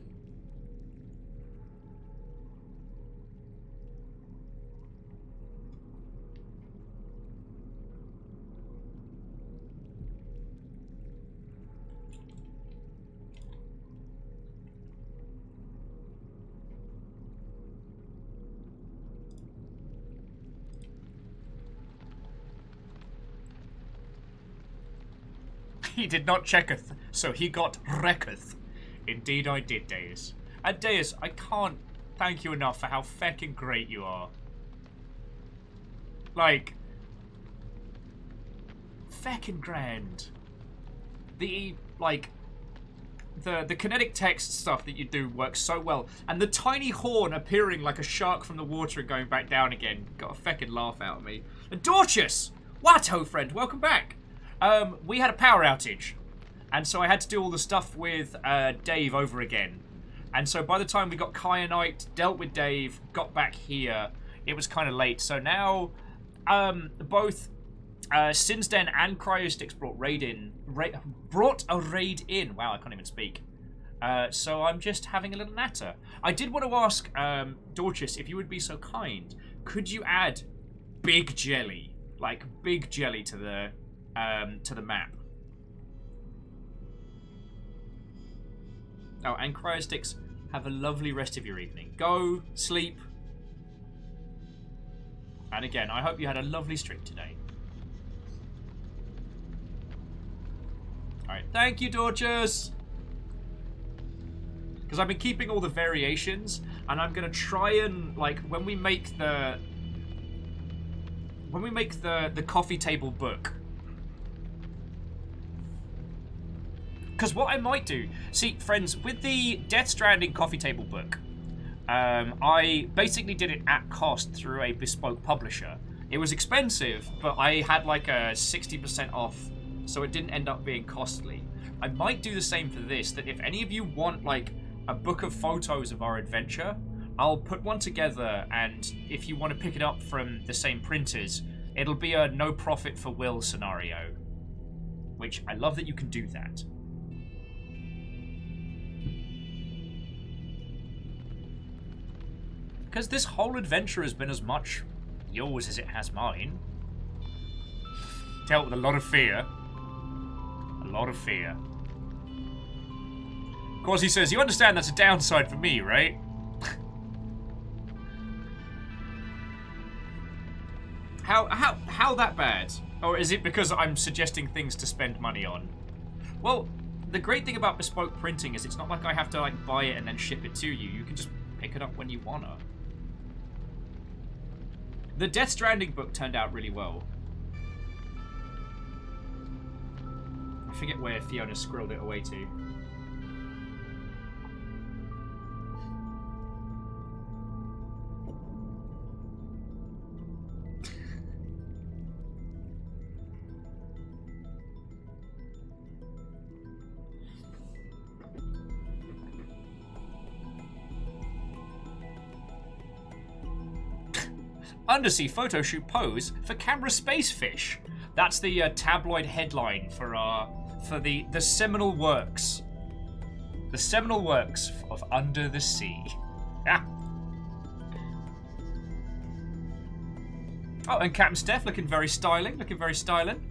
Speaker 1: He did not checketh, so he got wrecketh. Indeed I did, Deus. And Deus, I can't thank you enough for how feckin' great you are. Like, feckin' grand. The kinetic text stuff that you do works so well. And the tiny horn appearing like a shark from the water and going back down again got a feckin' laugh out of me. And Dorcas! Watto, friend, welcome back. We had a power outage, and so I had to do all the stuff with Dave over again. And so by the time we got Kyanite, dealt with Dave, got back here, it was kind of late. So now, both Sinsden and Cryostix brought a raid in. Wow, I can't even speak. So I'm just having a little natter. I did want to ask Dorcas, if you would be so kind, could you add big jelly, like big jelly to the map? Oh, and Cryostix, have a lovely rest of your evening. Go, sleep. And again, I hope you had a lovely stream today. Thank you, Dorcas. Because I've been keeping all the variations, and I'm gonna try and like when we make the coffee table book. Because what I might do, see, friends, with the Death Stranding coffee table book, I basically did it at cost through a bespoke publisher. It was expensive, but I had like a 60% off, so it didn't end up being costly. I might do the same for this, that if any of you want like a book of photos of our adventure, I'll put one together, and if you want to pick it up from the same printers, it'll be a no profit for Will scenario. Which, I love that you can do that. Because this whole adventure has been as much yours as it has mine. Dealt with a lot of fear. A lot of fear. Of course, he says, you understand that's a downside for me, right? How that bad? Or is it because I'm suggesting things to spend money on? Well, the great thing about bespoke printing is it's not like I have to like buy it and then ship it to you. You can just pick it up when you wanna. The Death Stranding book turned out really well. I forget where Fiona scribbled it away to. Undersea photo shoot pose for camera space fish. That's the tabloid headline for the seminal works. The seminal works of Under the Sea. Ah. Oh, and Captain Steph looking very styling. Looking very styling.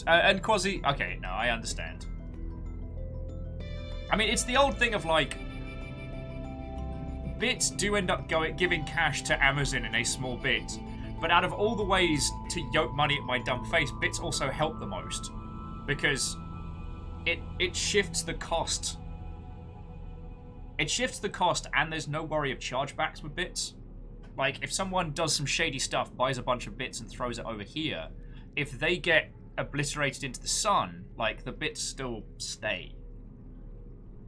Speaker 1: And Quasi, okay, no, I understand. I mean, it's the old thing of like, bits do end up giving cash to Amazon in a small bit, but out of all the ways to yoke money at my dumb face, bits also help the most because it shifts the cost. It shifts the cost, and there's no worry of chargebacks with bits. Like, if someone does some shady stuff, buys a bunch of bits and throws it over here, if they get obliterated into the sun, like, the bits still stay.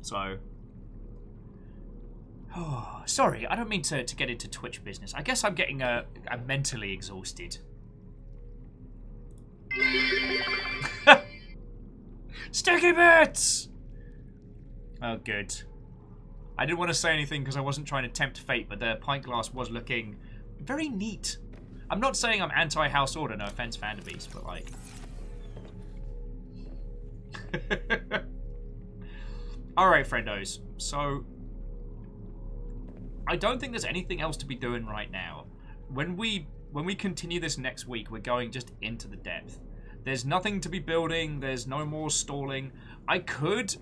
Speaker 1: So... Oh, sorry, I don't mean to get into Twitch business. I guess I'm getting I'm mentally exhausted. Sticky bits! Oh, good. I didn't want to say anything because I wasn't trying to tempt fate, but the pint glass was looking very neat. I'm not saying I'm anti-House Order, no offense, Vanderbeast, but like... Alright, friendos. So, I don't think there's anything else to be doing right now. When we continue this next week, we're going just into the depth. There's nothing to be building, there's no more stalling. I could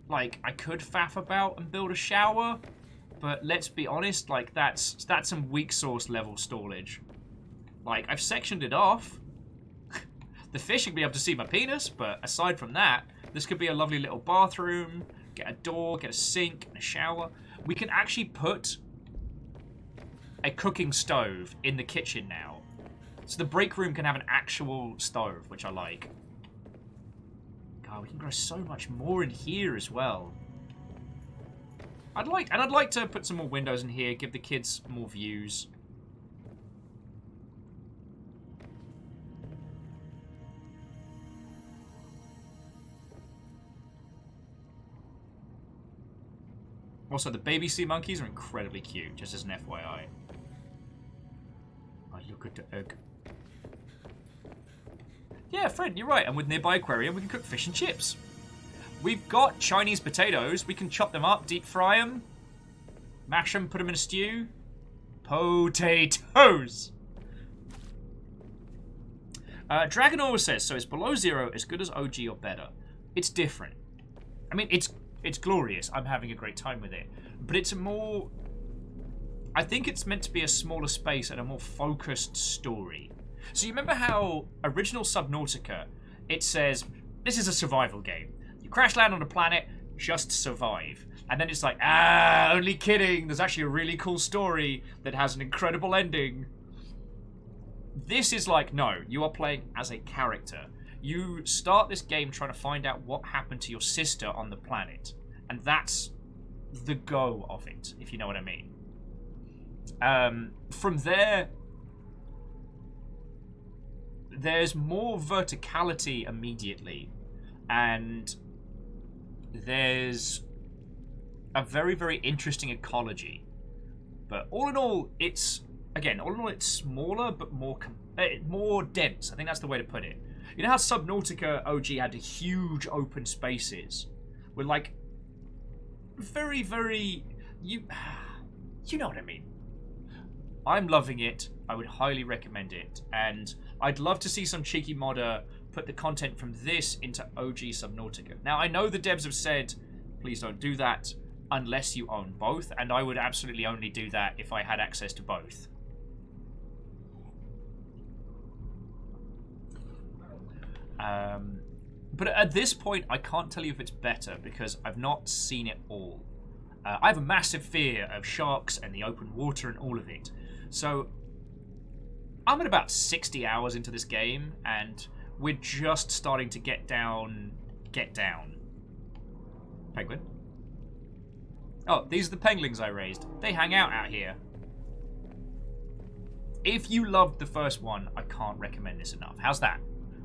Speaker 1: faff about and build a shower, but let's be honest, like, that's some weak sauce level stallage. Like, I've sectioned it off. The fish will be able to see my penis, but aside from that, this could be a lovely little bathroom, get a door, get a sink, and a shower. We can actually put a cooking stove in the kitchen now. So the break room can have an actual stove, which I like. God, we can grow so much more in here as well. I'd like to put some more windows in here, give the kids more views. Also, the baby sea monkeys are incredibly cute, just as an FYI. I look at the egg. Yeah, Fred, you're right. And with nearby aquarium, we can cook fish and chips. We've got Chinese potatoes. We can chop them up, deep fry them, mash them, put them in a stew. Potatoes! Dragonor says, so it's below 0, as good as OG or better. It's different. I mean, it's glorious. I'm having a great time with it. But it's a more... I think it's meant to be a smaller space and a more focused story. So you remember how original Subnautica, it says, this is a survival game. You crash land on a planet, just survive. And then it's like, only kidding. There's actually a really cool story that has an incredible ending. This is like, no, you are playing as a character. You start this game trying to find out what happened to your sister on the planet. And that's the go of it, if you know what I mean. From there, there's more verticality immediately. And there's a very, very interesting ecology. But all in all, it's smaller but more dense. I think that's the way to put it. You know how Subnautica OG had huge open spaces with like very, very you know what I mean. I'm loving it. I would highly recommend it, and I'd love to see some cheeky modder put the content from this into OG Subnautica. Now, I know the devs have said, please don't do that unless you own both, and I would absolutely only do that if I had access to both. But at this point, I can't tell you if it's better because I've not seen it all. I have a massive fear of sharks and the open water and all of it. So I'm at about 60 hours into this game, and we're just starting to get down. Penguin. Oh, these are the penguins I raised. They hang out here. If you loved the first one, I can't recommend this enough. How's that?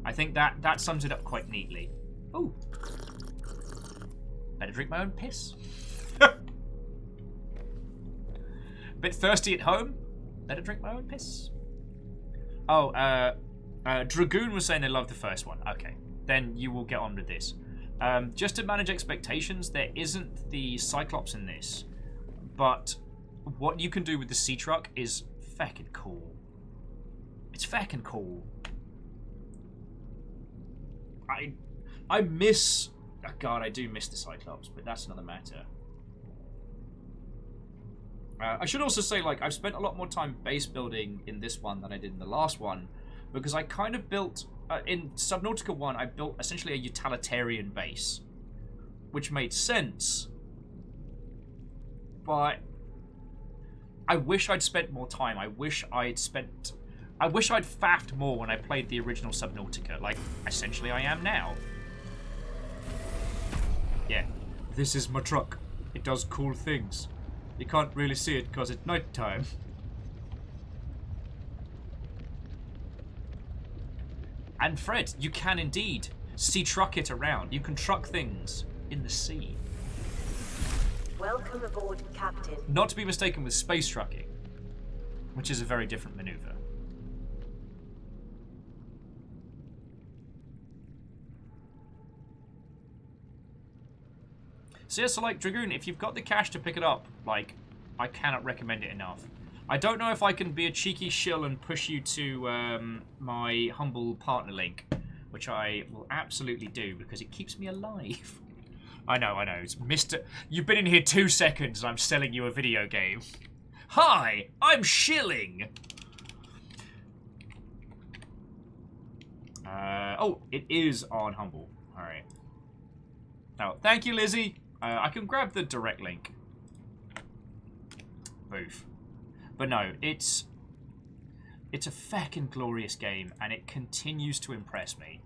Speaker 1: I think that sums it up quite neatly. Ooh. Better drink my own piss. Bit thirsty at home? Better drink my own piss. Oh, Dragoon was saying they loved the first one. Okay, then you will get on with this. Just to manage expectations, there isn't the Cyclops in this, but what you can do with the sea truck is feckin' cool. It's feckin' cool. I miss... Oh God, I do miss the Cyclops, but that's another matter. I should also say, like, I've spent a lot more time base building in this one than I did in the last one, because I kind of built... in Subnautica 1, I built essentially a utilitarian base, which made sense. But I wish I'd spent more time. I wish I'd faffed more when I played the original Subnautica, like essentially I am now. Yeah, this is my truck. It does cool things. You can't really see it because it's nighttime. And Fred, you can indeed sea truck it around. You can truck things in the sea.
Speaker 3: Welcome aboard, Captain.
Speaker 1: Not to be mistaken with space trucking, which is a very different maneuver. So yeah, so like Dragoon, if you've got the cash to pick it up, like, I cannot recommend it enough. I don't know if I can be a cheeky shill and push you to my humble partner link, which I will absolutely do because it keeps me alive. I know. It's Mr. You've been in here 2 seconds and I'm selling you a video game. Hi, I'm shilling. Oh, it is on humble. All right. Oh, thank you, Lizzie. I can grab the direct link. Boof. But no, it's a feckin' glorious game, and it continues to impress me.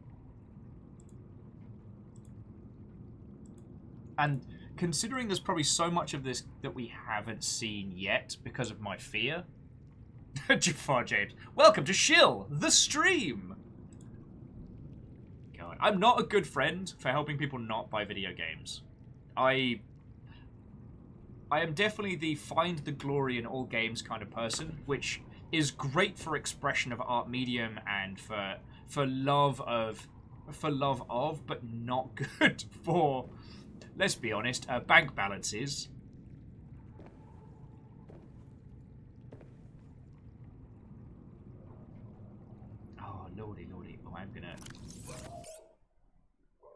Speaker 1: And considering there's probably so much of this that we haven't seen yet because of my fear. Jafar James, welcome to Shill, the stream! God, I'm not a good friend for helping people not buy video games. I am definitely the find the glory in all games kind of person, which is great for expression of art medium and for love of, but not good for, let's be honest, bank balances. Oh, lordy, lordy. Oh, I'm gonna... Oh,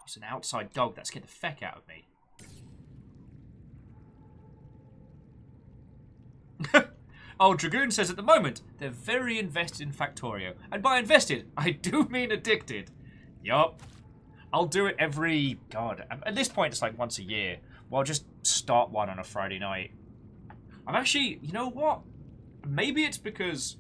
Speaker 1: it's an outside dog. That scared the feck out of me. Oh, Dragoon says at the moment, they're very invested in Factorio. And by invested, I do mean addicted. Yup. I'll do it every... God, at this point, it's like once a year. Well, I'll just start one on a Friday night. I'm actually... You know what? Maybe it's because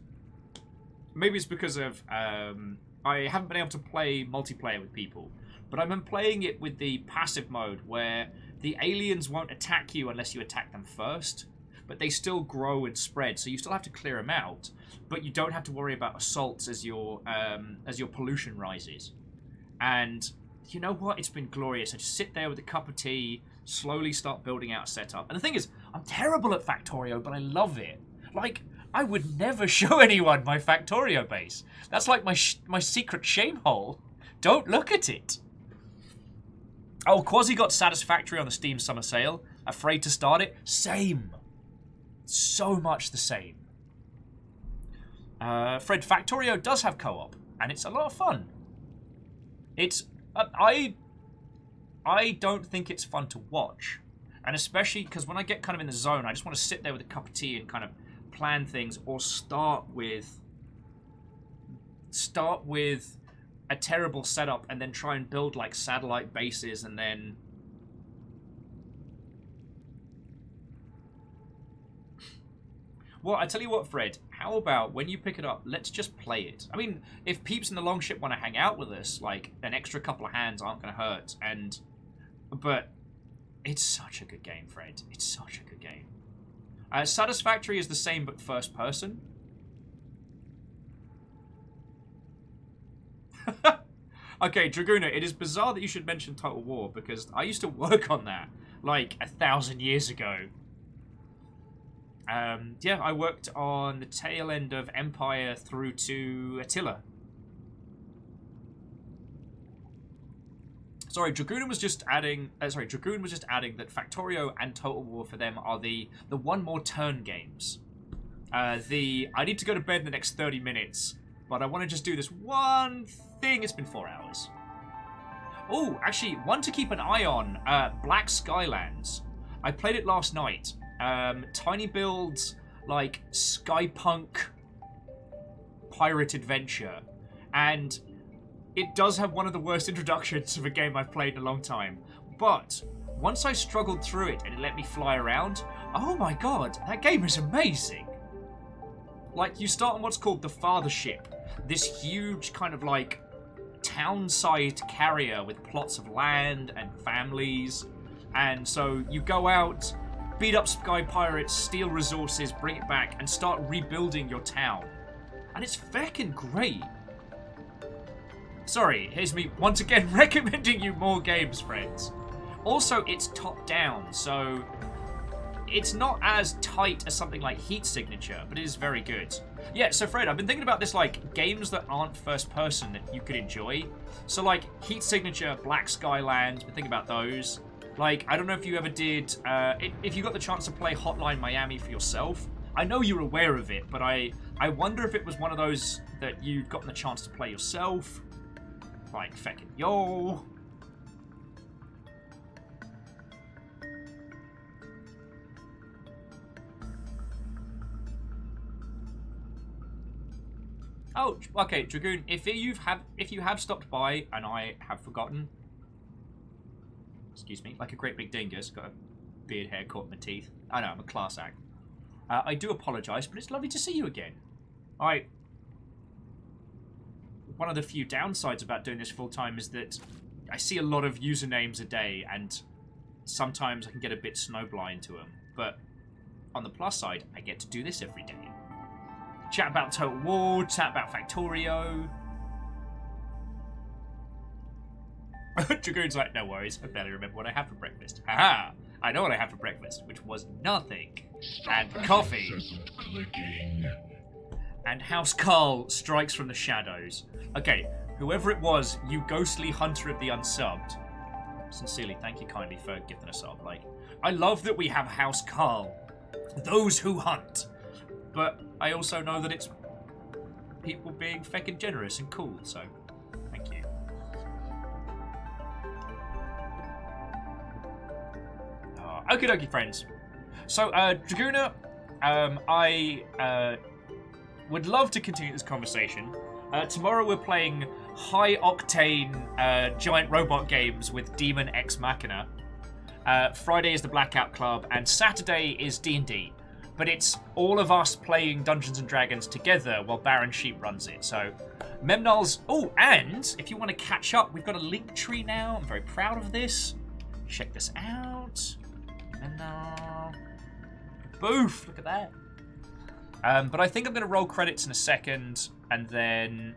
Speaker 1: of... I haven't been able to play multiplayer with people. But I've been playing it with the passive mode, where the aliens won't attack you unless you attack them first. But they still grow and spread, so you still have to clear them out. But you don't have to worry about assaults as your pollution rises. And you know what? It's been glorious. I just sit there with a cup of tea, slowly start building out a setup. And the thing is, I'm terrible at Factorio, but I love it. Like, I would never show anyone my Factorio base. That's like my secret shame hole. Don't look at it. Oh, Quasi got Satisfactory on the Steam Summer Sale. Afraid to start it? Same. So much the same. Fred, Factorio does have co-op, and it's a lot of fun. It's... I don't think it's fun to watch. And especially because when I get kind of in the zone, I just want to sit there with a cup of tea and kind of plan things, or start with a terrible setup and then try and build like satellite bases and then... Well, I tell you what, Fred, how about when you pick it up, let's just play it. I mean, if peeps in the Longship want to hang out with us, like, an extra couple of hands aren't going to hurt, but it's such a good game, Fred. It's such a good game. Satisfactory is the same, but first person. Okay, Dragooner, it is bizarre that you should mention Total War, because I used to work on that, like, 1,000 years ago. Yeah, I worked on the tail end of Empire through to Attila. Sorry, Dragoon was just adding that Factorio and Total War for them are the one more turn games. I need to go to bed in the next 30 minutes, but I want to just do this one thing. It's been 4 hours. Oh, actually, one to keep an eye on, Black Skylands. I played it last night. Tiny builds like Skypunk pirate adventure, and it does have one of the worst introductions of a game I've played in a long time. But once I struggled through it and it let me fly around, oh my god, that game is amazing. Like, you start on what's called the Fathership, this huge kind of like town-side carrier with plots of land and families, and so you go out, beat up sky pirates, steal resources, bring it back, and start rebuilding your town. And it's feckin' great. Sorry, here's me once again recommending you more games, friends. Also, it's top-down, so it's not as tight as something like Heat Signature, but it is very good. Yeah, so Fred, I've been thinking about this, like, games that aren't first-person that you could enjoy. So, like, Heat Signature, Black Skylands, been thinking about those. Like, I don't know if you ever did, if you got the chance to play Hotline Miami for yourself. I know you're aware of it, but I wonder if it was one of those that you'd gotten the chance to play yourself. Like, feckin' yo. Oh, okay, Dragoon, if you have stopped by and I have forgotten, excuse me, like a great big dingus, got a beard hair caught in my teeth. I know, I'm a class act. I do apologise, but it's lovely to see you again. One of the few downsides about doing this full-time is that I see a lot of usernames a day, and sometimes I can get a bit snowblind to them. But on the plus side, I get to do this every day. Chat about Total War, chat about Factorio. Dragoon's like, no worries, I barely remember what I had for breakfast. Haha! I know what I had for breakfast, which was nothing. And coffee. And House Carl strikes from the shadows. Okay, whoever it was, you ghostly hunter of the unsubbed. Sincerely, thank you kindly for giving us up. Like, I love that we have House Carl. Those who hunt. But I also know that it's people being feckin' generous and cool. So, thank you. Okie dokie, friends. So, Dragoona, I would love to continue this conversation. Tomorrow we're playing high-octane giant robot games with Demon Ex Machina. Friday is the Blackout Club, and Saturday is D&D. But it's all of us playing Dungeons & Dragons together while Baron Sheep runs it. So, Memnol's... Oh, and if you want to catch up, we've got a link tree now. I'm very proud of this. Check this out. Memnol. Boof! Look at that. But I think I'm going to roll credits in a second, and then...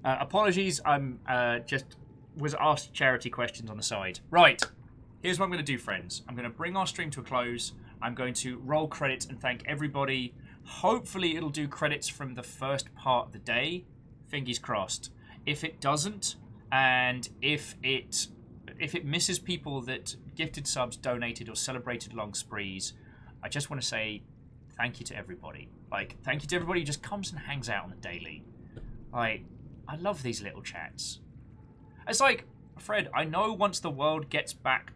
Speaker 1: apologies, I'm just was asked charity questions on the side. Right, here's what I'm going to do, friends. I'm going to bring our stream to a close. I'm going to roll credits and thank everybody. Hopefully it'll do credits from the first part of the day. Fingers crossed. If it doesn't, and if it misses people that gifted subs, donated, or celebrated long sprees, I just want to say thank you to everybody. Like, thank you to everybody who just comes and hangs out on the daily. Like, I love these little chats. It's like, Fred, I know once the world gets back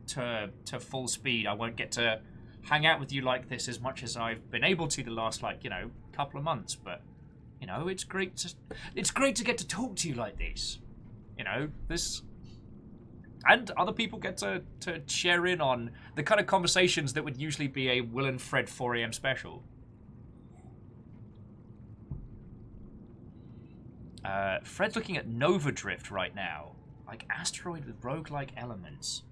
Speaker 1: to full speed, I won't get to hang out with you like this as much as I've been able to the last, like, you know, couple of months. But, you know, it's great to get to talk to you like this. You know, this... And other people get to share in on the kind of conversations that would usually be a Will and Fred 4 a.m. special. Fred's looking at Nova Drift right now. Like asteroid with roguelike elements.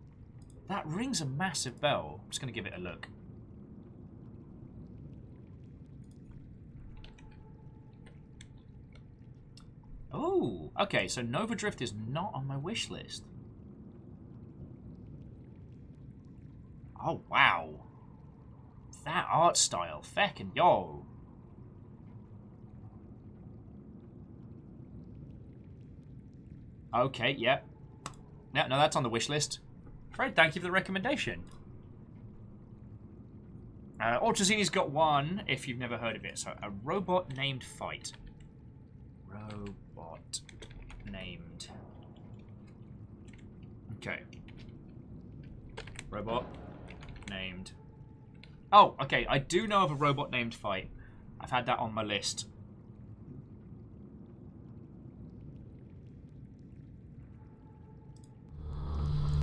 Speaker 1: That rings a massive bell. I'm just going to give it a look. Oh, okay, so Nova Drift is not on my wish list. Oh, wow. That art style, feckin' yo. Okay, yeah. No, that's on the wish list. Fred, thank you for the recommendation. Ultrazini's got one, if you've never heard of it. So, a robot named Fight. Robot named. Okay. Robot named. Oh, okay. I do know of a robot named Fight. I've had that on my list.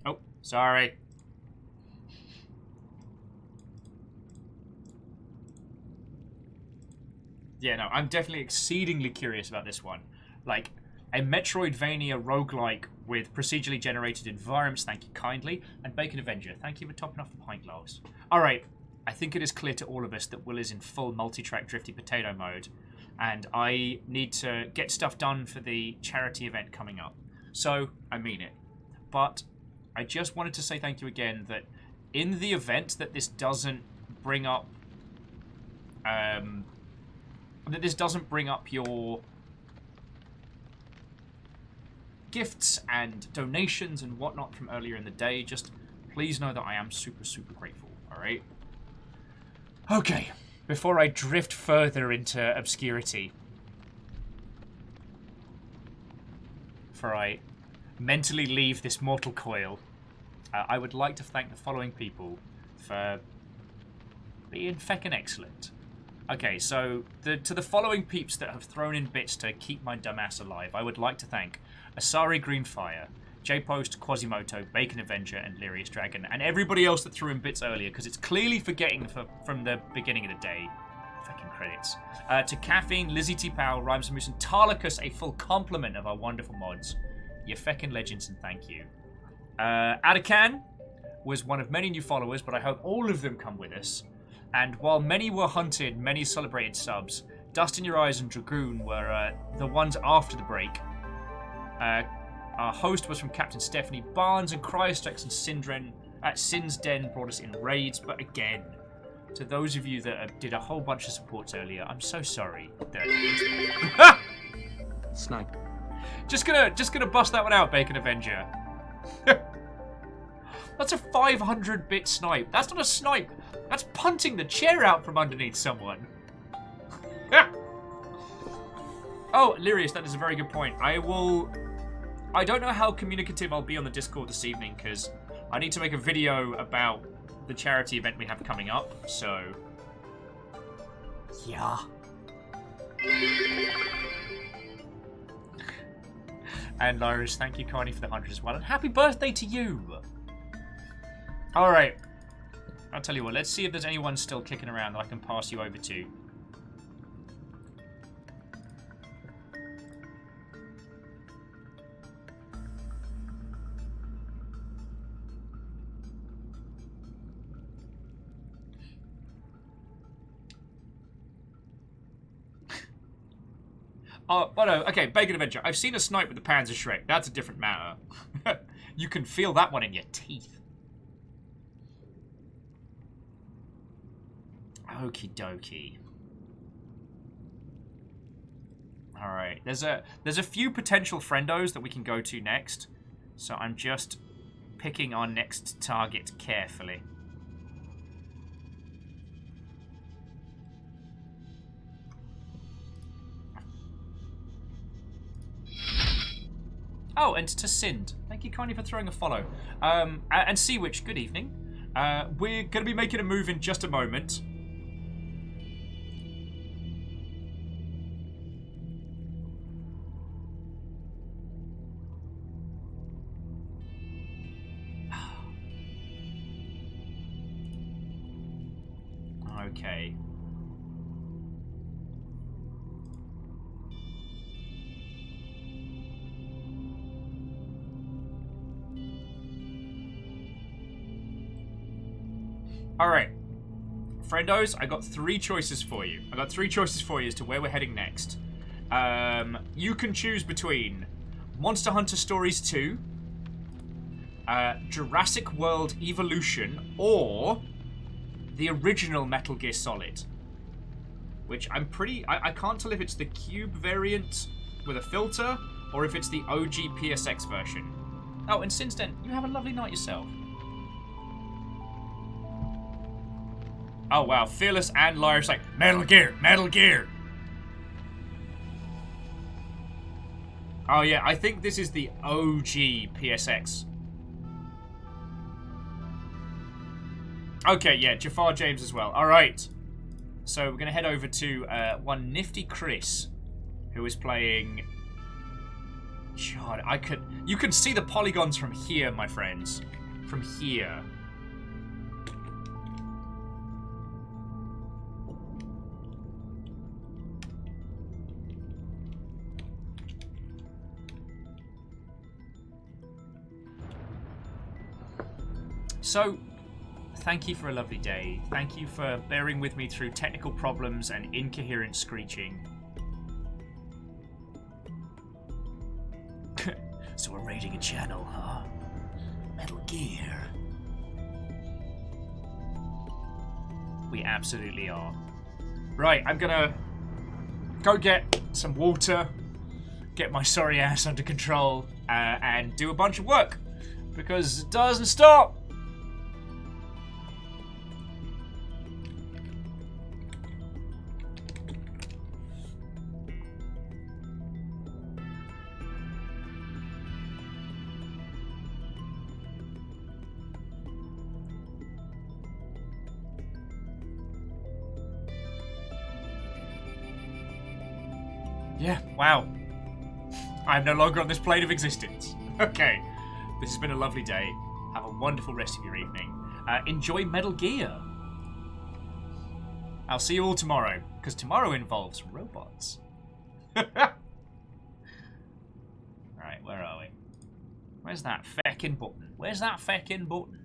Speaker 1: Oh, sorry. Yeah, no, I'm definitely exceedingly curious about this one. Like, a Metroidvania roguelike with procedurally generated environments, thank you kindly, and Bacon Avenger, thank you for topping off the pint glass. Alright, I think it is clear to all of us that Will is in full multi-track drifty potato mode, and I need to get stuff done for the charity event coming up. So, I mean it. But I just wanted to say thank you again that in the event that this doesn't bring up your gifts and donations and whatnot from earlier in the day, just please know that I am super, super grateful, alright? Okay, before I drift further into obscurity, before I mentally leave this mortal coil, I would like to thank the following people for being feckin' excellent. Okay, so to the following peeps that have thrown in bits to keep my dumbass alive, I would like to thank Asari Greenfire, J-Post, Quasimoto, Bacon Avenger, and Lyrius Dragon, and everybody else that threw in bits earlier, because it's clearly forgetting from the beginning of the day. Fucking credits. To Caffeine, Lizzie T. Powell, Rhymes Moose, and Tarlicus, a full complement of our wonderful mods. You're feckin' legends, and thank you. Adakan was one of many new followers, but I hope all of them come with us. And while many were hunted, many celebrated subs, Dust in Your Eyes and Dragoon were the ones after the break. Our host was from Captain Stephanie Barnes, and Cryostrex and Sin's Den brought us in raids. But again, to those of you that did a whole bunch of supports earlier, I'm so sorry.
Speaker 4: Snipe.
Speaker 1: Just gonna bust that one out, Bacon Avenger. That's a 500-bit snipe. That's not a snipe. That's punting the chair out from underneath someone. Oh, Lyrius, that is a very good point. I don't know how communicative I'll be on the Discord this evening, because I need to make a video about the charity event we have coming up, so... yeah. And Lyris, thank you kindly for the 100 as well, and happy birthday to you! Alright. I'll tell you what, let's see if there's anyone still kicking around that I can pass you over to. Oh, no, okay, Bacon Adventure. I've seen a snipe with the Panzer Shrek. That's a different matter. You can feel that one in your teeth. Okie dokie. Alright, there's a few potential friendos that we can go to next. So I'm just picking our next target carefully. Oh, and to Sind. Thank you kindly for throwing a follow. And Seawitch, good evening. We're going to be making a move in just a moment. Okay. Alright. Friendos, I got 3 choices for you. I got 3 choices for you as to where we're heading next. You can choose between Monster Hunter Stories 2, Jurassic World Evolution, or the original Metal Gear Solid. Which I can't tell if it's the Cube variant with a filter, or if it's the OG PSX version. Oh, and since then, you have a lovely night yourself. Oh wow, Fearless and Lyra's like, Metal Gear, Metal Gear! Oh yeah, I think this is the OG PSX. Okay, yeah, Jafar James as well. Alright. So we're going to head over to one nifty Chris, who is playing... God, you can see the polygons from here, my friends. From here. So, thank you for a lovely day. Thank you for bearing with me through technical problems and incoherent screeching. So we're raiding a channel, huh? Metal Gear. We absolutely are. Right, I'm gonna go get some water, get my sorry ass under control, and do a bunch of work. Because it doesn't stop! Yeah, wow. I am no longer on this plane of existence. Okay, this has been a lovely day. Have a wonderful rest of your evening. Enjoy Metal Gear. I'll see you all tomorrow, because tomorrow involves robots. Right, where are we? Where's that feckin' button? Where's that feckin' button?